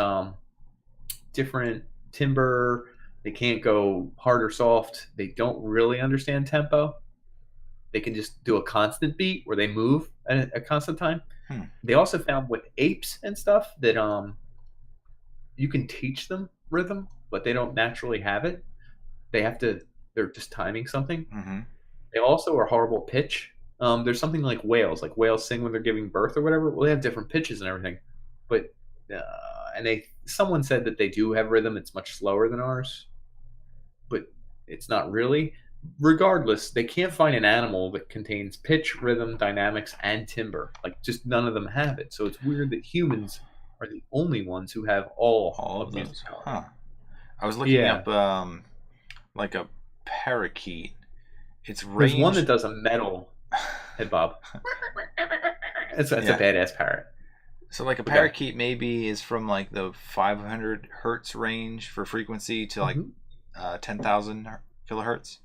different timbre. They can't go hard or soft. They don't really understand tempo. They can just do a constant beat where they move at a constant time. They also found with apes and stuff that you can teach them rhythm, but they don't naturally have it. They're just timing something. They also are horrible pitch. There's something like whales sing when they're giving birth or whatever. Well, they have different pitches and everything, but someone said that they do have rhythm. It's much slower than ours, but it's not really. Regardless, they can't find an animal that contains pitch, rhythm, dynamics, and timbre. Like just none of them have it. So it's weird that humans are the only ones who have all of those. I was looking up like a parakeet. It's range. There's one that does a metal. Hey, Bob. That's a badass parrot. So like a parakeet maybe is from like the 500 hertz range for frequency to like 10,000 kilohertz.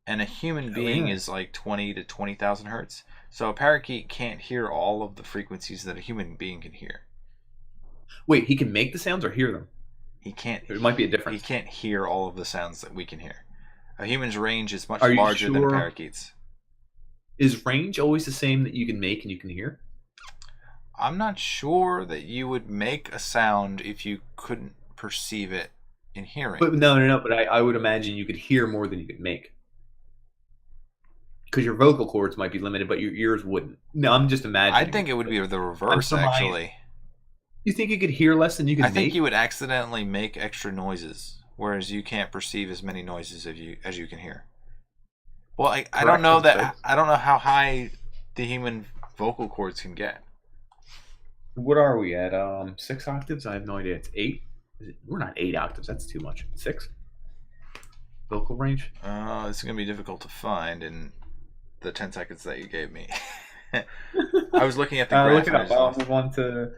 And a human being is like 20 to 20,000 hertz. So a parakeet can't hear all of the frequencies that a human being can hear. Wait, he can make the sounds or hear them? He can't. There might be a difference. He can't hear all of the sounds that we can hear. A human's range is much larger than a parakeet's. Is range always the same that you can make and you can hear? I'm not sure that you would make a sound if you couldn't perceive it in hearing. But no. But I would imagine you could hear more than you could make. Because your vocal cords might be limited, but your ears wouldn't. No, I'm just imagining. I think it would be the reverse, actually. You think you could hear less than you could make? I think you would accidentally make extra noises whereas you can't perceive as many noises as you can hear. Well, I don't know that. I don't know how high the human vocal cords can get. What are we at? 6 octaves? I have no idea. It's 8. We're not 8 octaves. That's too much. 6 vocal range. This is gonna be difficult to find in the 10 seconds that you gave me. I was looking at the graph. Look it up. I'll move on to.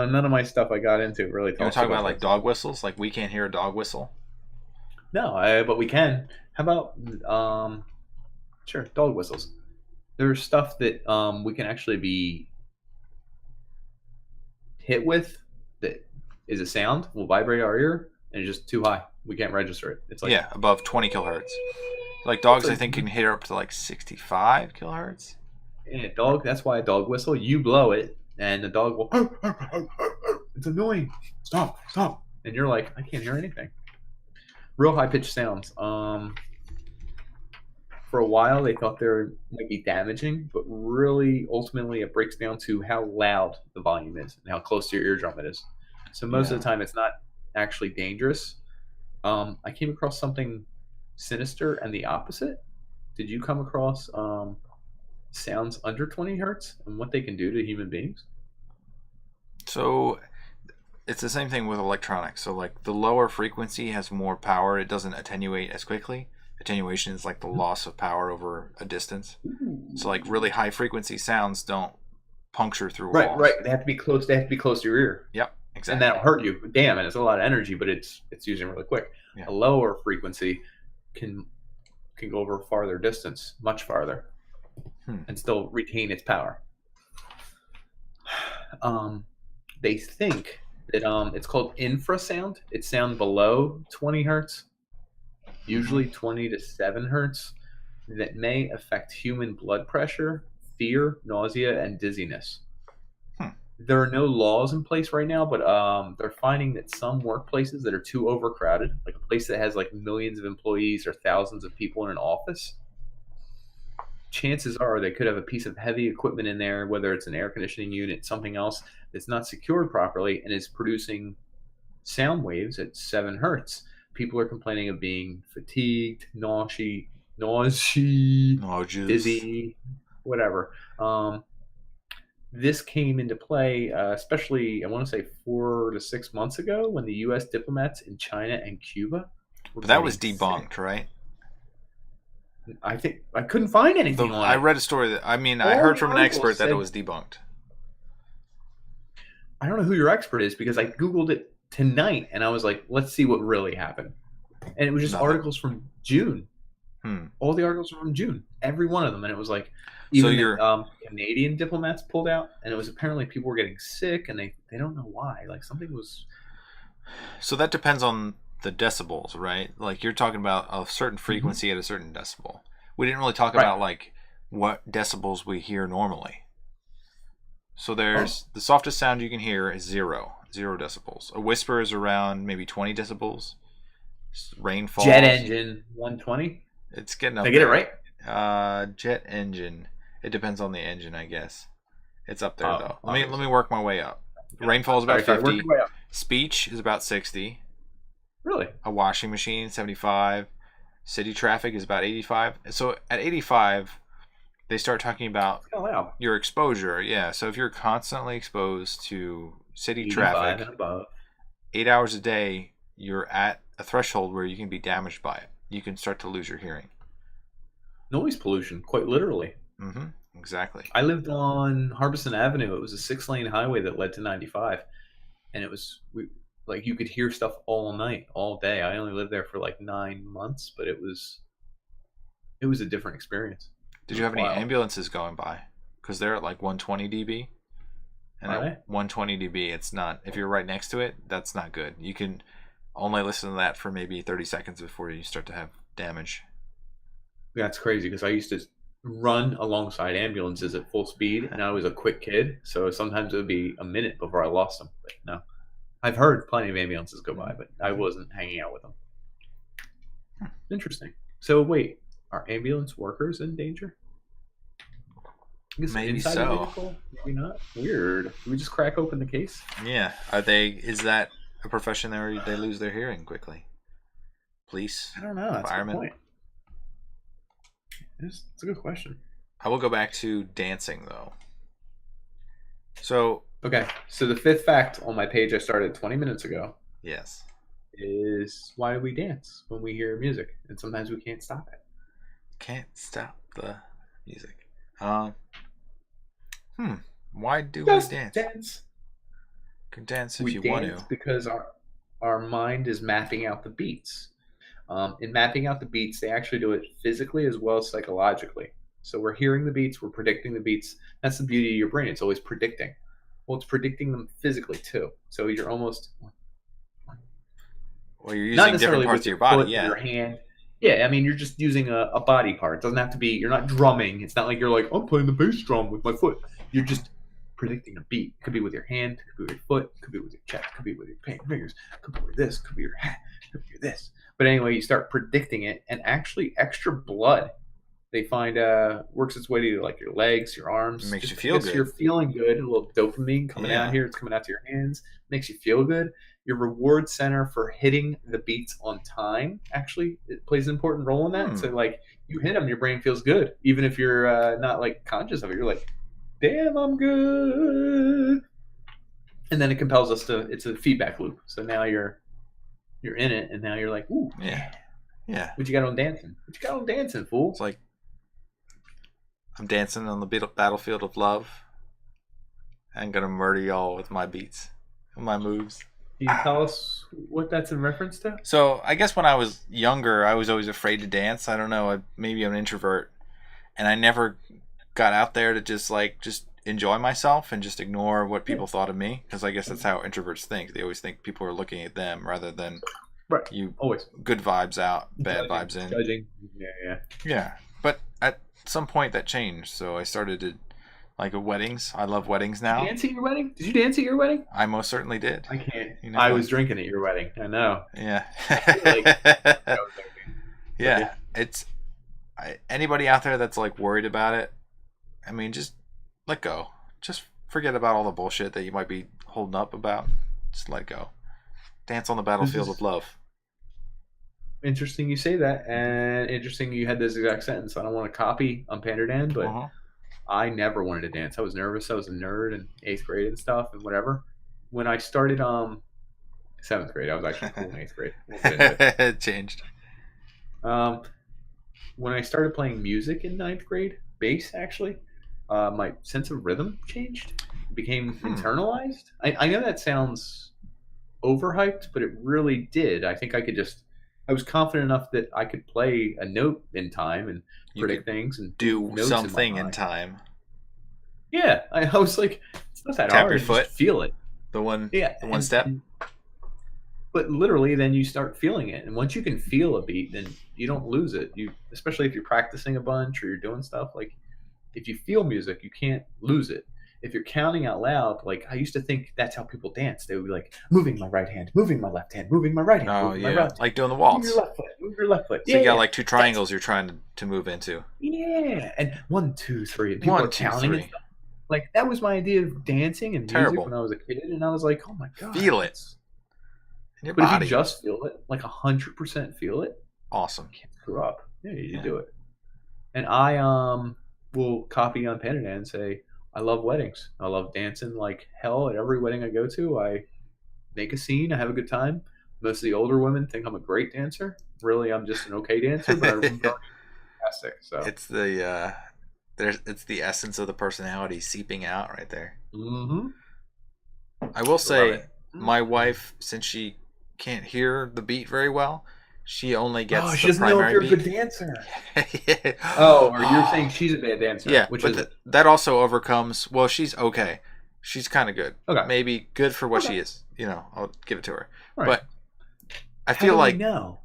None of my stuff I got into really. You want to talk about like dog whistles? Like we can't hear a dog whistle. No, but we can. How about sure, dog whistles. There's stuff that we can actually be hit with that is a sound, will vibrate our ear, and it's just too high. We can't register it. It's like above 20 kilohertz. Like dogs, I think can hit up to like 65 kilohertz. Yeah, dog. That's why a dog whistle. You blow it, and the dog will. It's annoying. Stop. And you're like, I can't hear anything. Real high pitched sounds. For a while, they thought they might be damaging, but really, ultimately, it breaks down to how loud the volume is and how close to your eardrum it is. So most of the time, it's not actually dangerous. I came across something sinister and the opposite. Did you come across sounds under 20 hertz and what they can do to human beings? So it's the same thing with electronics. So like the lower frequency has more power. It doesn't attenuate as quickly. Attenuation is like the loss of power over a distance. So like really high frequency sounds don't puncture through walls. Right. They have to be close. They have to be close to your ear. Yep, exactly. And that'll hurt you. Damn, and it's a lot of energy, but it's using really quick. Yeah. A lower frequency can go over a farther distance, much farther, and still retain its power. They think that it's called infrasound. It's sound below 20 hertz. Usually 20 to 7 hertz, that may affect human blood pressure, fear, nausea, and dizziness. There are no laws in place right now, but they're finding that some workplaces that are too overcrowded, like a place that has like millions of employees or thousands of people in an office, chances are they could have a piece of heavy equipment in there, whether it's an air conditioning unit, something else that's not secured properly and is producing sound waves at 7 hertz. People are complaining of being fatigued, nauseous, dizzy, whatever. This came into play, especially, I want to say 4 to 6 months ago, when the U.S. diplomats in China and Cuba. But that was debunked, right? I think I couldn't find anything on it. I read a story that, I heard from an expert that it was debunked. I don't know who your expert is because I Googled it tonight and I was like, let's see what really happened. And it was just articles from June. All the articles were from June, every one of them. And it was like, even the Canadian diplomats pulled out, and it was apparently people were getting sick and they don't know why. Like something was. So that depends on the decibels, right? Like you're talking about a certain frequency at a certain decibel. We didn't really talk about like what decibels we hear normally. So there's the softest sound you can hear is 0 decibels. A whisper is around maybe 20 decibels. Rainfall. Jet engine 120. It's getting up. Did I get it right? Jet engine. It depends on the engine, I guess. It's up there though. Let me work my way up. Rainfall is about 50. Speech is about 60. Really? A washing machine 75. City traffic is about 85. So at 85, they start talking about your exposure. Yeah. So if you're constantly exposed to city traffic, 8 hours a day, you're at a threshold where you can be damaged by it. You can start to lose your hearing. Noise pollution, quite literally. Exactly. I lived on Harbison Avenue. It was a 6-lane highway that led to 95, and it was like you could hear stuff all night, all day. I only lived there for like 9 months, but it was a different experience. Did you have any ambulances going by? Because they're at like 120 dB, and at 120 dB, it's not. If you're right next to it, that's not good. You can only listen to that for maybe 30 seconds before you start to have damage. That's crazy because I used to run alongside ambulances at full speed, and I was a quick kid, so sometimes it would be a minute before I lost them. But no, I've heard plenty of ambulances go by, but I wasn't hanging out with them. Interesting. So wait, are ambulance workers in danger? Maybe so. Vehicle? Maybe not. Weird. Can we just crack open the case? Yeah. Are they? Is that a profession where they lose their hearing quickly? Police? I don't know. That's firemen? a good point. It's a good question. I will go back to dancing though. So okay, so the fifth fact on my page I started 20 minutes ago. Yes. Is why we dance when we hear music, and sometimes we can't stop it. Can't stop the music. Why do Just we dance? Dance. You can dance if we you dance want to. Because our mind is mapping out the beats. In mapping out the beats, they actually do it physically as well as psychologically. So we're hearing the beats, we're predicting the beats. That's the beauty of your brain. It's always predicting. Well, it's predicting them physically too. So you're almost... Well, you're using different parts of your body, your hand. Yeah, I mean, you're just using a body part. It doesn't have to be, you're not drumming. It's not like you're like, I'm playing the bass drum with my foot. You're just predicting a beat. It could be with your hand, it could be with your foot, it could be with your chest, it could be with your fingers, it could be with this, it could be your hat, it could be this. But anyway, you start predicting it, and actually extra blood, they find works its way to like your legs, your arms. It makes you feel good. You're feeling good. A little dopamine coming out here. It's coming out to your hands. Makes you feel good. Your reward center for hitting the beats on time actually it plays an important role in that. So like you hit them, your brain feels good, even if you're not like conscious of it. You're like, damn, I'm good. And then it compels us to. It's a feedback loop. So now you're in it, and now you're like, ooh, yeah. What you got on dancing? What you got on dancing, fool? It's like I'm dancing on the battlefield of love. I'm gonna murder y'all with my beats and my moves. Can you tell us what that's in reference to? So I guess when I was younger, I was always afraid to dance. I don't know. Maybe I'm an introvert, and I never got out there to just enjoy myself and just ignore what people thought of me. Because I guess that's how introverts think. They always think people are looking at them rather than you. Always good vibes out, bad vibes in. Judging. Yeah. But at some point that changed. So I started to. Like weddings. I love weddings now. Dance at your wedding? Did you dance at your wedding? I most certainly did. I can't. I was drinking at your wedding. I know. Yeah. Yeah. It's anybody out there that's like worried about it. I mean, just let go. Just forget about all the bullshit that you might be holding up about. Just let go. Dance on the battlefield of love. Interesting you say that, and interesting you had this exact sentence. I don't want to copy on Panderdan, but I never wanted to dance. I was nervous. I was a nerd in 8th grade and stuff and whatever. When I started 7th grade, I was actually cool in 8th grade. It changed. When I started playing music in 9th grade, bass actually, my sense of rhythm changed. It became internalized. I know that sounds overhyped, but it really did. I think I was confident enough that I could play a note in time and predict things and do something in time. Yeah, I was like, it's not that hard. Your foot, just feel it. The one step. But literally, then you start feeling it, and once you can feel a beat, then you don't lose it. Especially if you're practicing a bunch or you're doing stuff like, if you feel music, you can't lose it. If you're counting out loud, like I used to think that's how people dance. They would be like, moving my right hand, moving my left hand, moving my right hand. Oh, moving my right hand. Like doing the waltz. Move your left foot. So you got like 2 triangles you're trying to move into. Yeah, and 1, 2, 3. And people are counting it. Like that was my idea of dancing and music when I was a kid, and I was like, oh my god, feel it in your body. If you just feel it, like 100% feel it, awesome. You can't screw up. Yeah, you do it. And I will copy on Panderdan and say, I love weddings. I love dancing like hell at every wedding I go to. I make a scene. I have a good time. Most of the older women think I'm a great dancer. Really, I'm just an okay dancer, but I'm fantastic. So it's it's the essence of the personality seeping out right there. Mm-hmm. I will say, my wife, since she can't hear the beat very well, she only gets she the doesn't know if you're beat. a good dancer. Yeah. Oh, or you're saying she's a bad dancer. Yeah, which but that also overcomes. Well, she's okay. She's kind of good. Okay. Maybe good for what she is. I'll give it to her. Right. But I feel like no.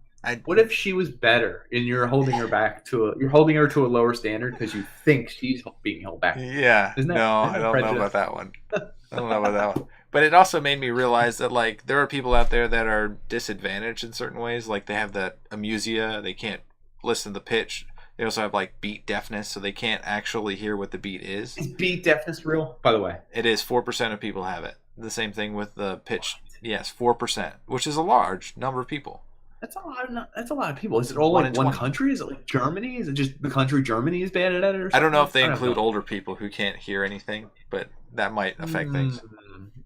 What if she was better and you're holding her back you're holding her to a lower standard because you think she's being held back? Yeah. I don't know about that one. I don't know about that one. But it also made me realize that like there are people out there that are disadvantaged in certain ways. Like they have that amusia, they can't listen to the pitch. They also have like beat deafness, so they can't actually hear what the beat is. Is beat deafness real, by the way? It is. 4% of people have it. The same thing with the pitch. Yes, 4%, which is a large number of people. That's a lot. That's a lot of people. Is it all like one country? Is it like Germany? Is it just the country Germany is bad at it? Or something? I don't know if they include older people who can't hear anything, but that might affect things.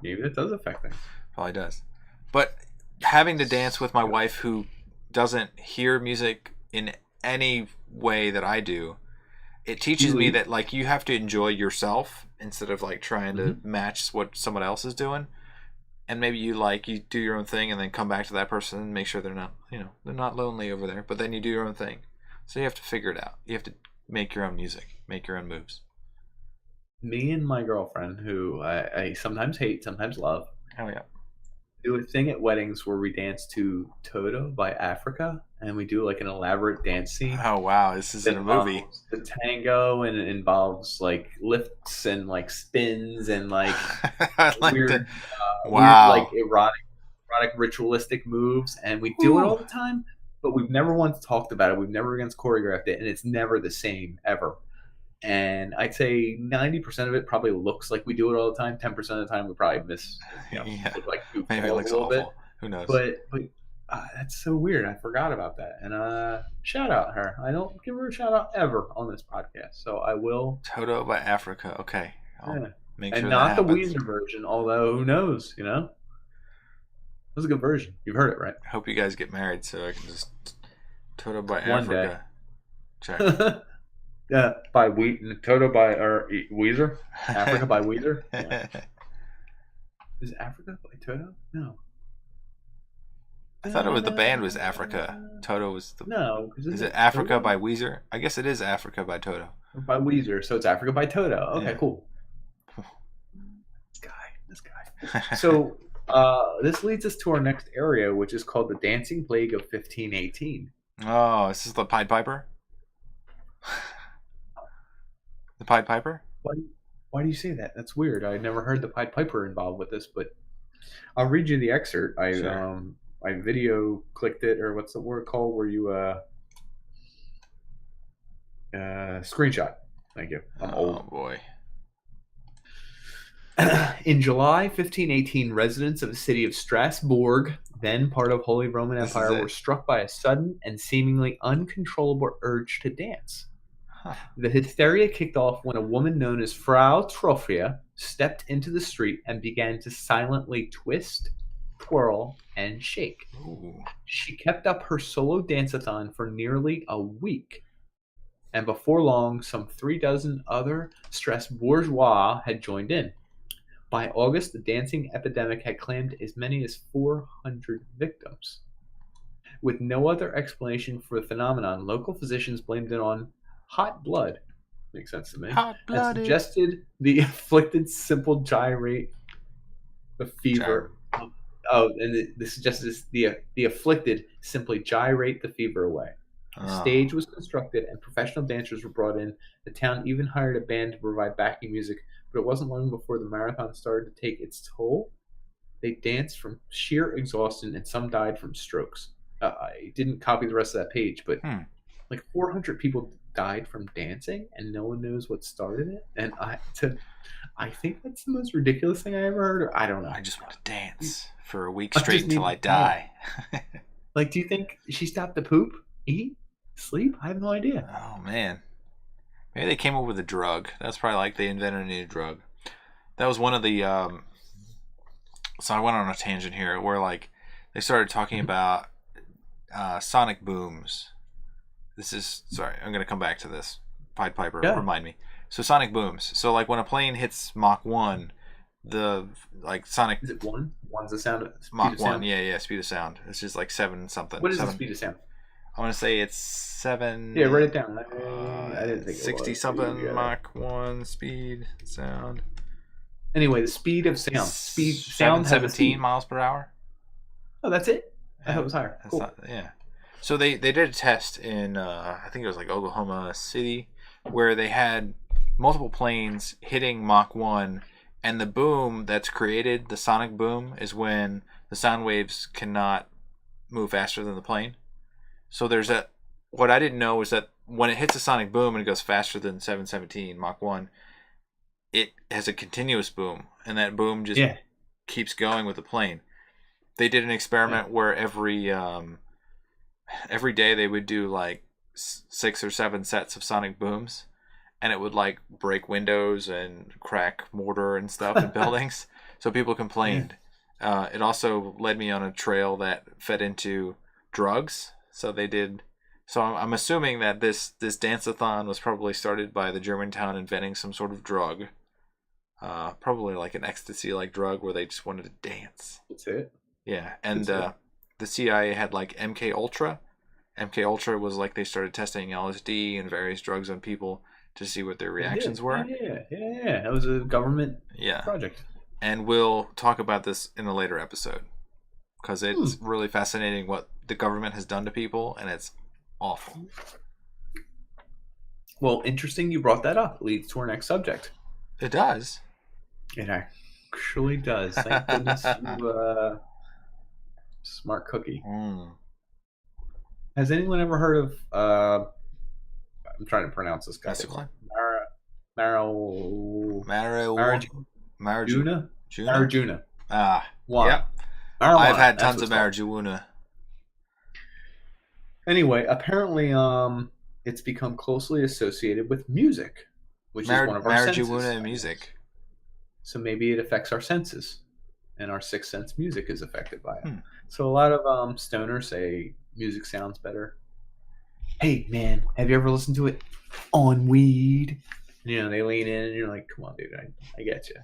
Maybe it does affect things. Probably does. But having to dance with my wife who doesn't hear music in any way that I do, it teaches me that like you have to enjoy yourself instead of like trying to match what someone else is doing. And maybe you do your own thing and then come back to that person and make sure they're not, they're not lonely over there. But then you do your own thing. So you have to figure it out. You have to make your own music, make your own moves. Me and my girlfriend, who I sometimes hate, sometimes love. Oh, yeah. Do a thing at weddings where we dance to Toto by Africa, and we do like an elaborate dance scene. Oh wow, this is in a movie. The tango, and it involves like lifts and like spins and like weird, like erotic ritualistic moves, and we do it all the time. But we've never once talked about it. We've never once choreographed it, and it's never the same ever. And I'd say 90% of it probably looks like we do it all the time. 10% of the time we probably miss, look like maybe it looks awful. Bit. Who knows? But that's so weird. I forgot about that. And shout out her. I don't give her a shout out ever on this podcast, so I will. Toto by Africa. Okay. Make sure and not the Weezer version, although who knows? It was a good version. You've heard it, right? I hope you guys get married so I can just Toto by Africa. Check. Yeah, by Toto by Weezer, Africa by Weezer. Yeah. Is Africa by Toto? No. I thought it was the band was Africa. Toto was the. No. Is it Africa Toto? By Weezer? I guess it is Africa by Toto. By Weezer, so it's Africa by Toto. Okay, cool. This guy. So this leads us to our next area, which is called the Dancing Plague of 1518. Oh, is this the Pied Piper? The Pied Piper? Why do you say that? That's weird. I never heard the Pied Piper involved with this, but I'll read you the excerpt. I video clicked it, or what's the word called where you screenshot. Thank you. I'm old. Oh boy. In July 1518, residents of the city of Strasbourg, then part of Holy Roman Empire, were struck by a sudden and seemingly uncontrollable urge to dance. The hysteria kicked off when a woman known as Frau Trophia stepped into the street and began to silently twist, twirl, and shake. Ooh. She kept up her solo dance-a-thon for nearly a week. And before long, some 36 other Strasbourgeois had joined in. By August, the dancing epidemic had claimed as many as 400 victims. With no other explanation for the phenomenon, local physicians blamed it on hot blood. Makes sense to me. Hot-blooded. And suggested the afflicted simple gyrate the fever. And this suggested the afflicted simply gyrate the fever away. The stage was constructed and professional dancers were brought in. The town even hired a band to provide backing music, but it wasn't long before the marathon started to take its toll. They danced from sheer exhaustion and some died from strokes. I didn't copy the rest of that page, but like 400 people died from dancing and no one knows what started it. And I think that's the most ridiculous thing I ever heard. Or I don't know. I just want to dance for a week straight until I die. Like, do you think she stopped to poop, eat, sleep? I have no idea. Oh man, maybe they came up with a drug. That's probably like they invented a new drug. That was one of the so I went on a tangent here where like they started talking about sonic booms. Sorry, I'm going to come back to this. Pied Piper, remind me. So sonic booms. So like when a plane hits Mach 1, the like sonic... Is it 1? 1's the sound of... Mach 1, yeah, speed of sound. It's just like 7 something. What is the speed of sound? I want to say it's 7... Yeah, write it down. I didn't think 60 something, Mach 1, speed, sound. Anyway, the speed of sound. Sound 17 miles per hour. Oh, that's it? I thought it was higher. Cool. Yeah. So they did a test in I think it was like Oklahoma City where they had multiple planes hitting Mach 1 and the boom that's created, the sonic boom, is when the sound waves cannot move faster than the plane. So what I didn't know was that when it hits a sonic boom and it goes faster than 717 Mach 1, it has a continuous boom, and that boom just keeps going with the plane. They did an experiment where every day they would do like 6 or 7 sets of sonic booms, and it would like break windows and crack mortar and stuff in buildings. So people complained. It also led me on a trail that fed into drugs. So they did. So I'm assuming that this dance-a-thon was probably started by the Germantown inventing some sort of drug. Probably like an ecstasy-like drug where they just wanted to dance. That's it. Yeah, and the CIA had like MK Ultra. MK Ultra was like they started testing LSD and various drugs on people to see what their reactions were. Yeah. That was a government project. And we'll talk about this in a later episode because it's really fascinating what the government has done to people, and it's awful. Well, interesting you brought that up. It leads to our next subject. It does. It actually does. Thank goodness you, smart cookie. Has anyone ever heard of I'm trying to pronounce this guy. Marijuana. Yep. I've had tons of marijuana. Anyway, apparently it's become closely associated with music, which is one of our senses. Marijuana and music. So maybe it affects our senses, and our sixth sense music is affected by it. So a lot of stoners say music sounds better. Hey man, have you ever listened to it on weed? You know, they lean in and you're like, come on dude, I get you.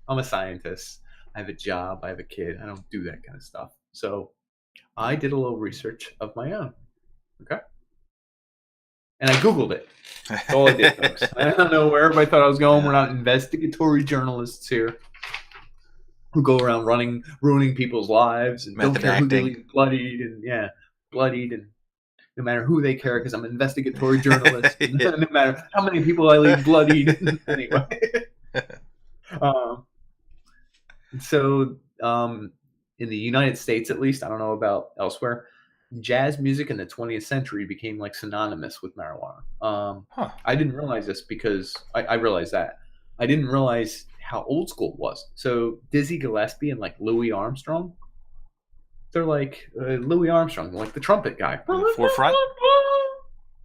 I'm a scientist. I have a job. I have a kid. I don't do that kind of stuff. So I did a little research of my own. Okay. And I Googled it. That's all I did, folks. I don't know where everybody thought I was going. We're not investigatory journalists here who go around ruining people's lives and don't care who they leave bloodied and no matter who they care, because I'm an investigatory journalist. No matter how many people I leave bloodied. Anyway. So in the United States, at least, I don't know about elsewhere, jazz music in the 20th century became like synonymous with marijuana. I didn't realize this because I realized that. I didn't realize how old school it was. So Dizzy Gillespie and like Louis Armstrong, they're like Louis Armstrong, like the trumpet guy. Forefront?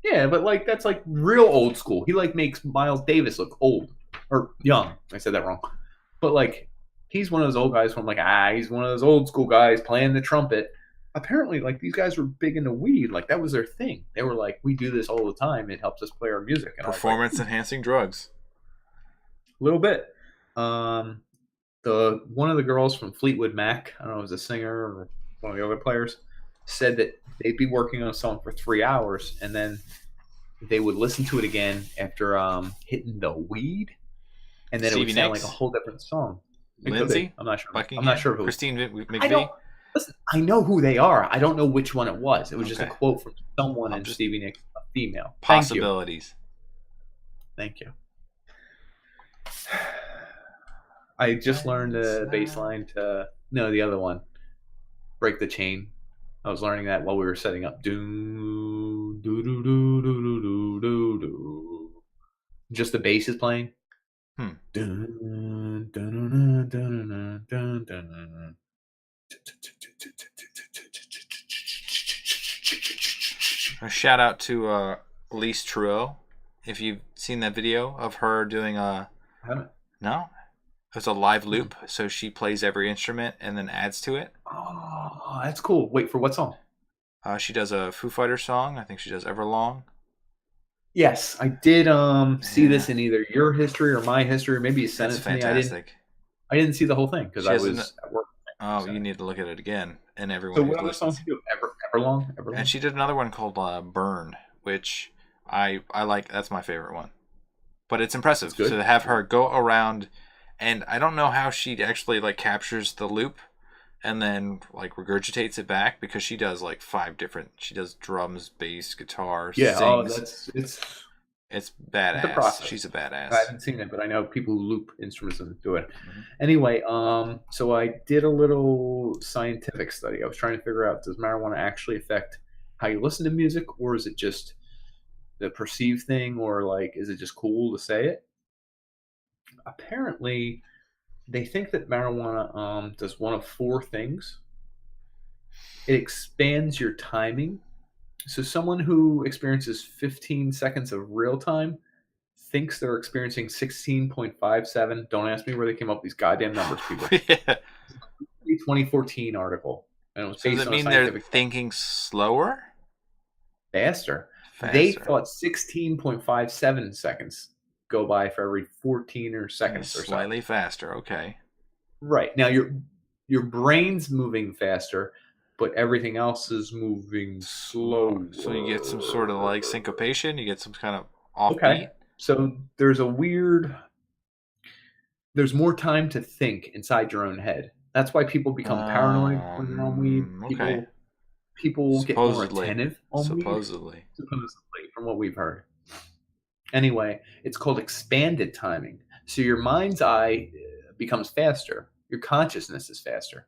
Yeah, but like that's like real old school. He like makes Miles Davis look old or young. I said that wrong. But like he's one of those old guys who I'm like, he's one of those old school guys playing the trumpet. Apparently, like these guys were big into weed. Like that was their thing. They were like, we do this all the time. It helps us play our music. And performance enhancing drugs. A little bit. The one of the girls from Fleetwood Mac, I don't know, it was a singer or one of the other players, said that they'd be working on a song for 3 hours and then they would listen to it again after hitting the weed, and then it would sound like a whole different song. Lindsay? I'm not sure. Buckingham? I'm not sure who. Christine McVie? Listen, I know who they are. I don't know which one it was. It was just a quote from someone in Stevie Nicks, a female. Possibilities. Thank you. I just learned the bass line to... No, the other one. Break the Chain. I was learning that while we were setting up. Do, do, do, do, do, do, do, do. Just the bass is playing. Dun, dun, dun, dun, dun, dun, dun. A shout out to Elise Trudeau. If you've seen that video of her doing a... I haven't. No? It's a live loop, so she plays every instrument and then adds to it. Oh, that's cool. Wait, for what song? She does a Foo Fighters song. I think she does Everlong. Yes, I did see this in either your history or my history. Maybe you sent it to me. I didn't see the whole thing because I was at work. Oh, so. You need to look at it again. And everyone. So what other songs do you do? Everlong? And she did another one called Burn, which I like. That's my favorite one. But it's impressive to have her go around, and I don't know how she actually like captures the loop and then like regurgitates it back, because she does like 5 different. She does drums, bass, guitar. Sings. It's badass. She's a badass. I haven't seen it, but I know people who loop instruments and do it. Mm-hmm. Anyway, so I did a little scientific study. I was trying to figure out, does marijuana actually affect how you listen to music, or is it just the perceived thing, or like, is it just cool to say it? Apparently, they think that marijuana does one of four things. It expands your timing. So someone who experiences 15 seconds of real time thinks they're experiencing 16.57. Don't ask me where they came up with these goddamn numbers, people. Yeah. 2014 article. And it was So based does it on a mean they're scientific thinking slower? Faster. Faster. They thought 16.57 seconds go by for every 14 or seconds or so. Slightly faster, okay. Right. Now your brain's moving faster, but everything else is moving slow. So you get some sort of like syncopation, you get some kind of offbeat. Okay. So there's more time to think inside your own head. That's why people become paranoid when they're on weed. Okay. People get more attentive on supposedly. Supposedly, from what we've heard. Anyway, it's called expanded timing. So your mind's eye becomes faster. Your consciousness is faster.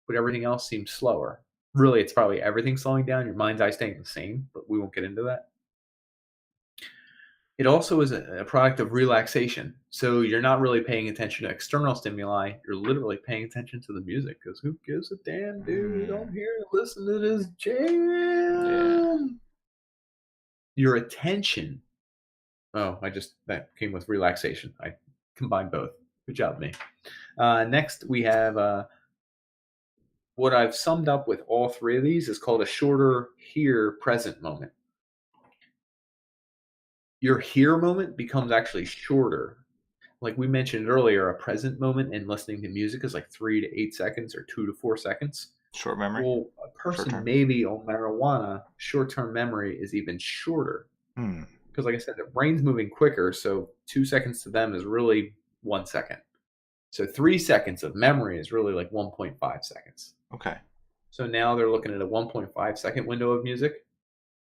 But everything else seems slower. Really, it's probably everything slowing down. Your mind's eye staying the same, but we won't get into that. It also is a product of relaxation. So you're not really paying attention to external stimuli. You're literally paying attention to the music, because who gives a damn, dude? I'm here to listen to this jam. Yeah. Your attention. Oh, that came with relaxation. I combined both. Good job, me. Next, we have what I've summed up with all three of these is called a shorter here present moment. Your here moment becomes actually shorter. Like we mentioned earlier, a present moment in listening to music is like 3 to 8 seconds or 2 to 4 seconds. Short memory. Well, a person maybe on marijuana, short-term memory is even shorter. Because like I said, the brain's moving quicker, so 2 seconds to them is really 1 second. So 3 seconds of memory is really like 1.5 seconds. Okay. So now they're looking at a 1.5 second window of music.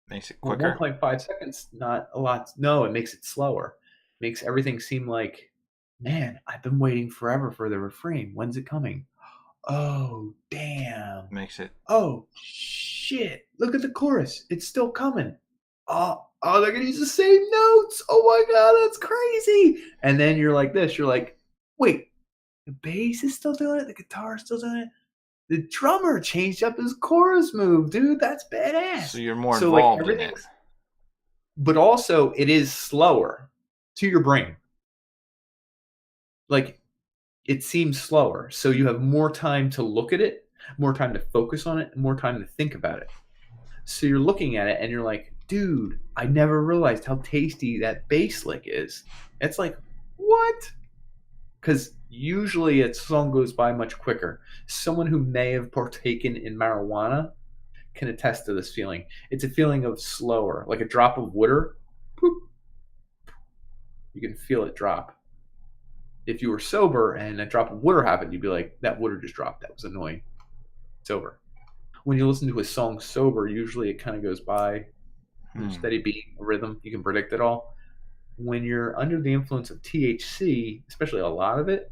Makes it quicker. 1.5 seconds, not a lot. No, it makes it slower. Makes everything seem like, man, I've been waiting forever for the refrain. When's it coming? Oh, damn. Makes it. Oh, shit. Look at the chorus. It's still coming. Oh, they're going to use the same notes. Oh, my God, that's crazy. And then you're like this. You're like, wait, the bass is still doing it? The guitar is still doing it? The drummer changed up his chorus move, dude. That's badass. So you're more involved in it. But also, it is slower to your brain. Like, it seems slower. So you have more time to look at it, more time to focus on it, and more time to think about it. So you're looking at it, and you're like, dude, I never realized how tasty that bass lick is. It's like, what? Because usually a song goes by much quicker. Someone who may have partaken in marijuana can attest to this feeling. It's a feeling of slower, like a drop of water. Poop. You can feel it drop. If you were sober and a drop of water happened, you'd be like, that water just dropped. That was annoying. It's over. When you listen to a song sober, usually it kind of goes by steady beat, a rhythm. You can predict it all. When you're under the influence of THC, especially a lot of it,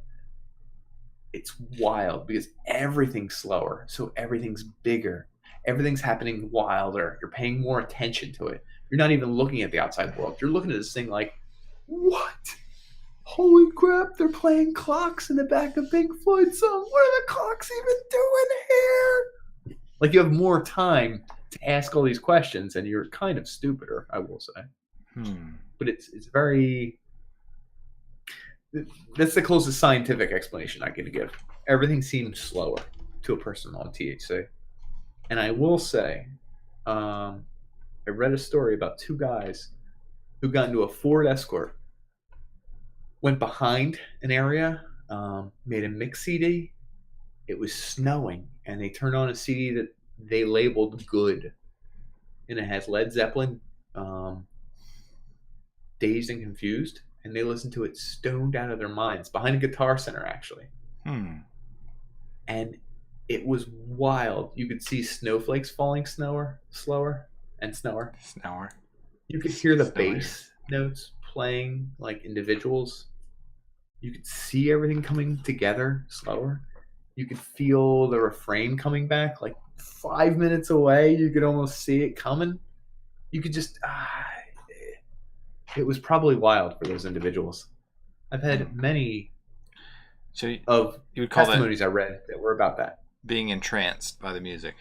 it's wild because everything's slower. So everything's bigger. Everything's happening wilder. You're paying more attention to it. You're not even looking at the outside world. You're looking at this thing like, what? Holy crap, they're playing clocks in the back of Pink Floyd's song. What are the clocks even doing here? Like, you have more time to ask all these questions, and you're kind of stupider, I will say. But it's very... That's the closest scientific explanation I can give. Everything seems slower to a person on THC. And I will say, I read a story about two guys who got into a Ford Escort, went behind an area, made a mix CD. It was snowing, and they turned on a CD that they labeled good. And it has Led Zeppelin, Dazed and Confused, and they listened to it stoned out of their minds, behind a Guitar Center, actually. And it was wild. You could see snowflakes falling slower. You could hear the bass notes playing like individuals. You could see everything coming together slower. You could feel the refrain coming back like 5 minutes away. You could almost see it coming. You could just it was probably wild for those individuals. I've had many you would call testimonies I read that were about that. Being entranced by the music.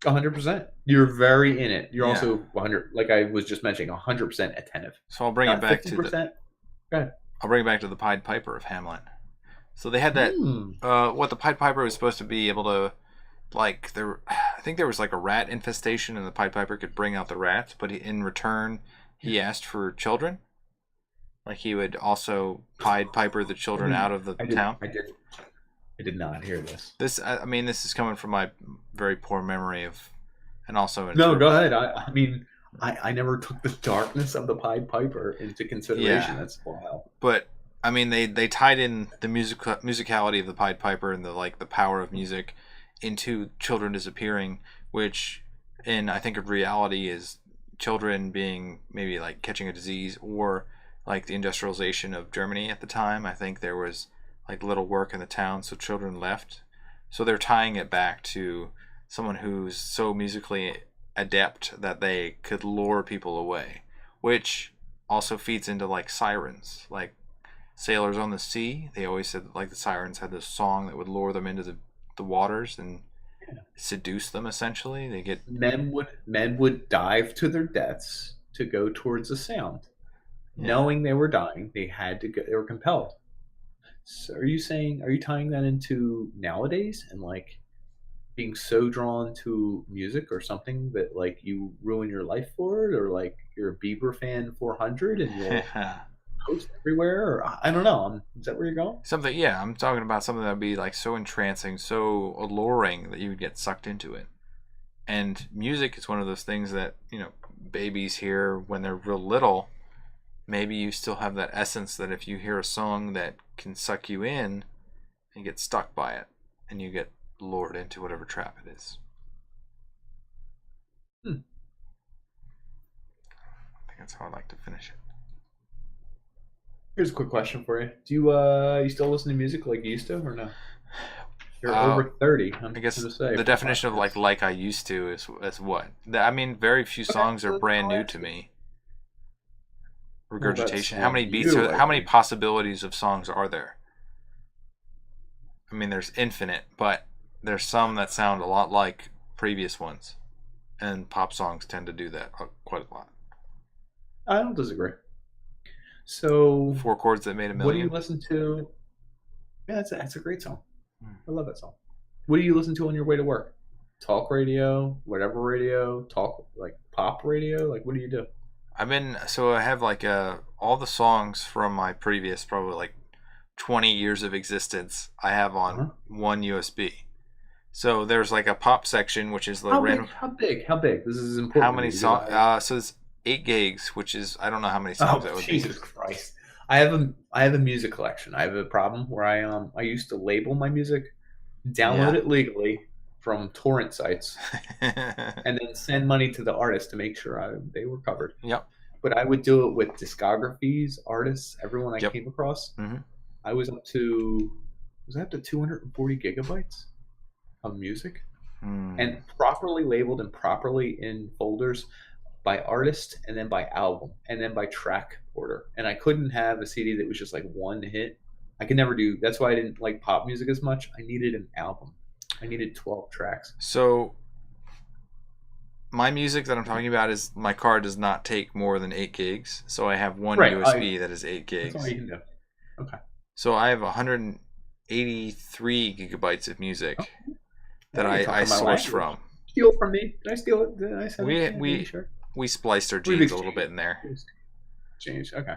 100%. You're very in it. You're also 100, like I was just mentioning, 100% attentive. So I'll bring it back 50%. Go ahead. I'll bring it back to the Pied Piper of Hamlet. So they had that. What the Pied Piper was supposed to be able to, like, I think there was like a rat infestation, and the Pied Piper could bring out the rats, but in return, he asked for children. Like he would also Pied Piper the children out of the town. I did not hear this. This is coming from my very poor memory of, and also. No, go ahead. I never took the darkness of the Pied Piper into consideration. Yeah. That's wild. But I mean, they tied in the musicality of the Pied Piper and the power of music into children disappearing, which I think of reality is children being maybe like catching a disease, or like the industrialization of Germany at the time. I think there was like little work in the town, so children left. So they're tying it back to someone who's so musically adept that they could lure people away, which also feeds into like sirens, like sailors on the sea. They always said like the sirens had this song that would lure them into the waters and seduce them. Essentially, they get men would dive to their deaths to go towards the sound, knowing they were dying. They had to go. They were compelled. So are you tying that into nowadays and like being so drawn to music or something that like you ruin your life for it, or like you're a Bieber fan 400 and you'll post everywhere, or I don't know. Is that where you're going? Something, yeah. I'm talking about something that would be like so entrancing, so alluring that you would get sucked into it. And music is one of those things that, babies hear when they're real little. Maybe you still have that essence that if you hear a song that can suck you in, you get stuck by it, and you get lured into whatever trap it is. I think that's how I'd like to finish it. Here's a quick question for you. Do you still listen to music like you used to, or no? You're over 30. I guess the definition of like I used to is what? I mean, very few songs are brand new to me. Regurgitation. How many beats? How many possibilities of songs are there? I mean, there's infinite, but there's some that sound a lot like previous ones, and pop songs tend to do that quite a lot. I don't disagree. So, 4 Chords That Made a Million. What do you listen to? Yeah, that's a great song. I love that song. What do you listen to on your way to work? Talk radio, whatever radio, talk like pop radio. Like, what do you do? I have like all the songs from my previous probably like 20 years of existence I have on one USB. So there's like a pop section, which is the random. How big? This is important. How many songs? So it's 8 gigs, which is, I don't know how many songs that would be. Jesus Christ. I have a music collection. I have a problem where I used to label my music, download it legally from torrent sites, and then send money to the artist to make sure they were covered. Yep. But I would do it with discographies, artists, everyone I came across. Mm-hmm. I was up to 240 gigabytes of music, and properly labeled and properly in folders by artist, and then by album, and then by track order. And I couldn't have a CD that was just like one hit. I could never do. That's why I didn't like pop music as much. I needed an album. I needed 12 tracks. So my music that I'm talking about is, my car does not take more than 8 gigs. So I have one USB that is 8 gigs. That's all you can do. Okay. So I have 183 gigabytes of music that I source from. Steal from me? Did I steal it? Did I send we spliced our genes a little bit in there. Change. Okay.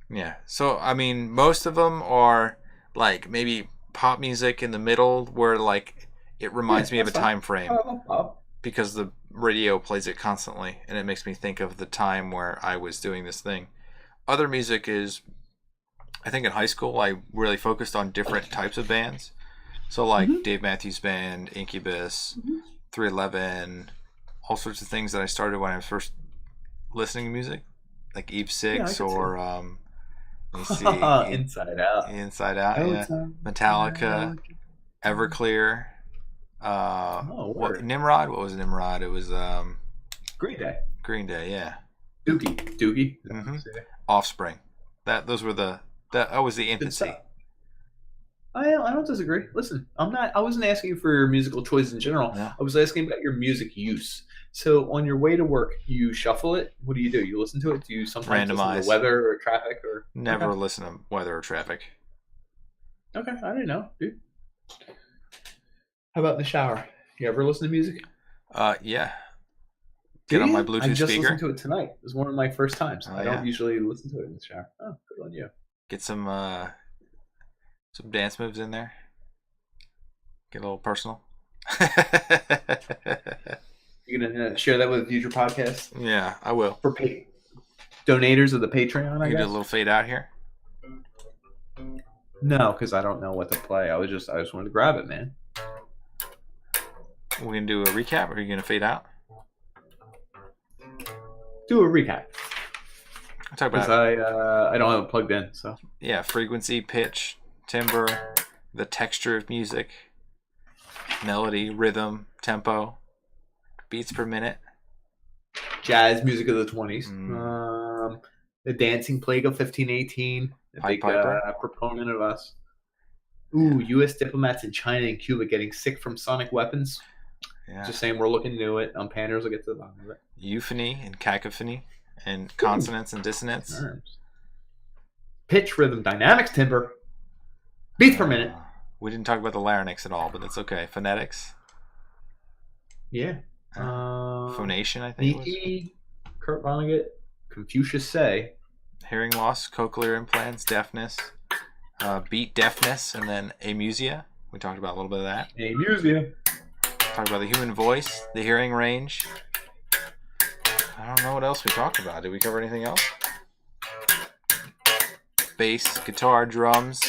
Yeah. So I mean, most of them are like maybe pop music in the middle, where like it reminds me of a time frame, because the radio plays it constantly, and it makes me think of the time where I was doing this thing. Other music is, I think in high school I really focused on different types of bands. So like Dave Matthews Band, Incubus, 311, all sorts of things that I started when I was first listening to music, like Eve 6 or let me see, Inside Out, Metallica, Everclear, Nimrod. What was Nimrod? It was Green Day. Green Day, yeah. Doogie. Mm-hmm. Offspring. That was the infancy. I don't disagree. Listen, I wasn't asking for musical choice in general. Yeah. I was asking about your music use. So on your way to work, you shuffle it. What do? You listen to it? Do you sometimes listen to the weather or traffic or? Never listen to weather or traffic. Okay, I didn't know, dude. How about in the shower? You ever listen to music? Yeah. Get on my Bluetooth speaker. I just listened to it tonight. It was one of my first times. Oh, I don't usually listen to it in the shower. Oh, good on you. Get some dance moves in there. Get a little personal. You gonna share that with a future podcast? Yeah, I will. For donators of the Patreon, I guess. Do a little fade out here. No, because I don't know what to play. I just wanted to grab it, man. We're gonna do a recap, or are you gonna fade out? Do a recap. Talk about. I don't have it plugged in, so. Yeah, frequency, pitch, timbre, the texture of music, melody, rhythm, tempo, beats per minute, jazz music of the 20s, the dancing plague of 1518, a big proponent of us. Ooh, U.S. diplomats in China and Cuba getting sick from sonic weapons. Yeah. Just saying, we're looking into it. On panders, we'll get to the bottom of it. Euphony and cacophony, and consonance and dissonance. Pitch, rhythm, dynamics, timbre, beats per minute. We didn't talk about the larynx at all, but that's okay. Phonetics. Yeah. Phonation, I think. Nietzsche, Kurt Vonnegut, Confucius say. Hearing loss, cochlear implants, deafness, beat deafness, and then amusia. We talked about a little bit of that. Amusia. Talked about the human voice, the hearing range. I don't know what else we talked about. Did we cover anything else? Bass, guitar, drums.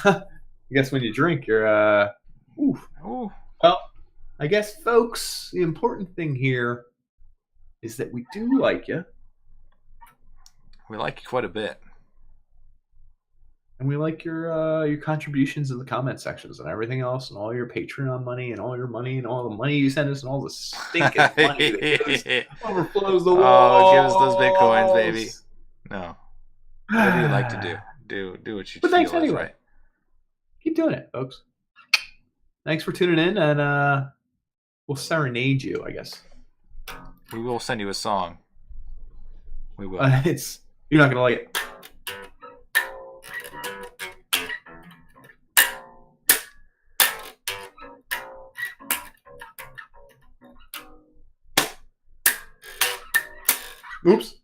I guess when you drink, you're Ooh. Well, I guess, folks, the important thing here is that we do like you. We like you quite a bit. And we like your contributions in the comment sections and everything else, and all your Patreon money and all your money and all the money you send us and all the stinking money that overflows the walls. Oh, give us those bitcoins, baby. No. What do you like to do? Do what you feel thanks is anyway. Right. Keep doing it, folks. Thanks for tuning in, and we'll serenade you, I guess. We will send you a song. We will. You're not gonna like it. Oops.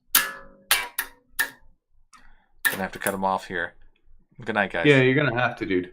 Gonna have to cut him off here. Good night, guys. Yeah, you're gonna have to, dude.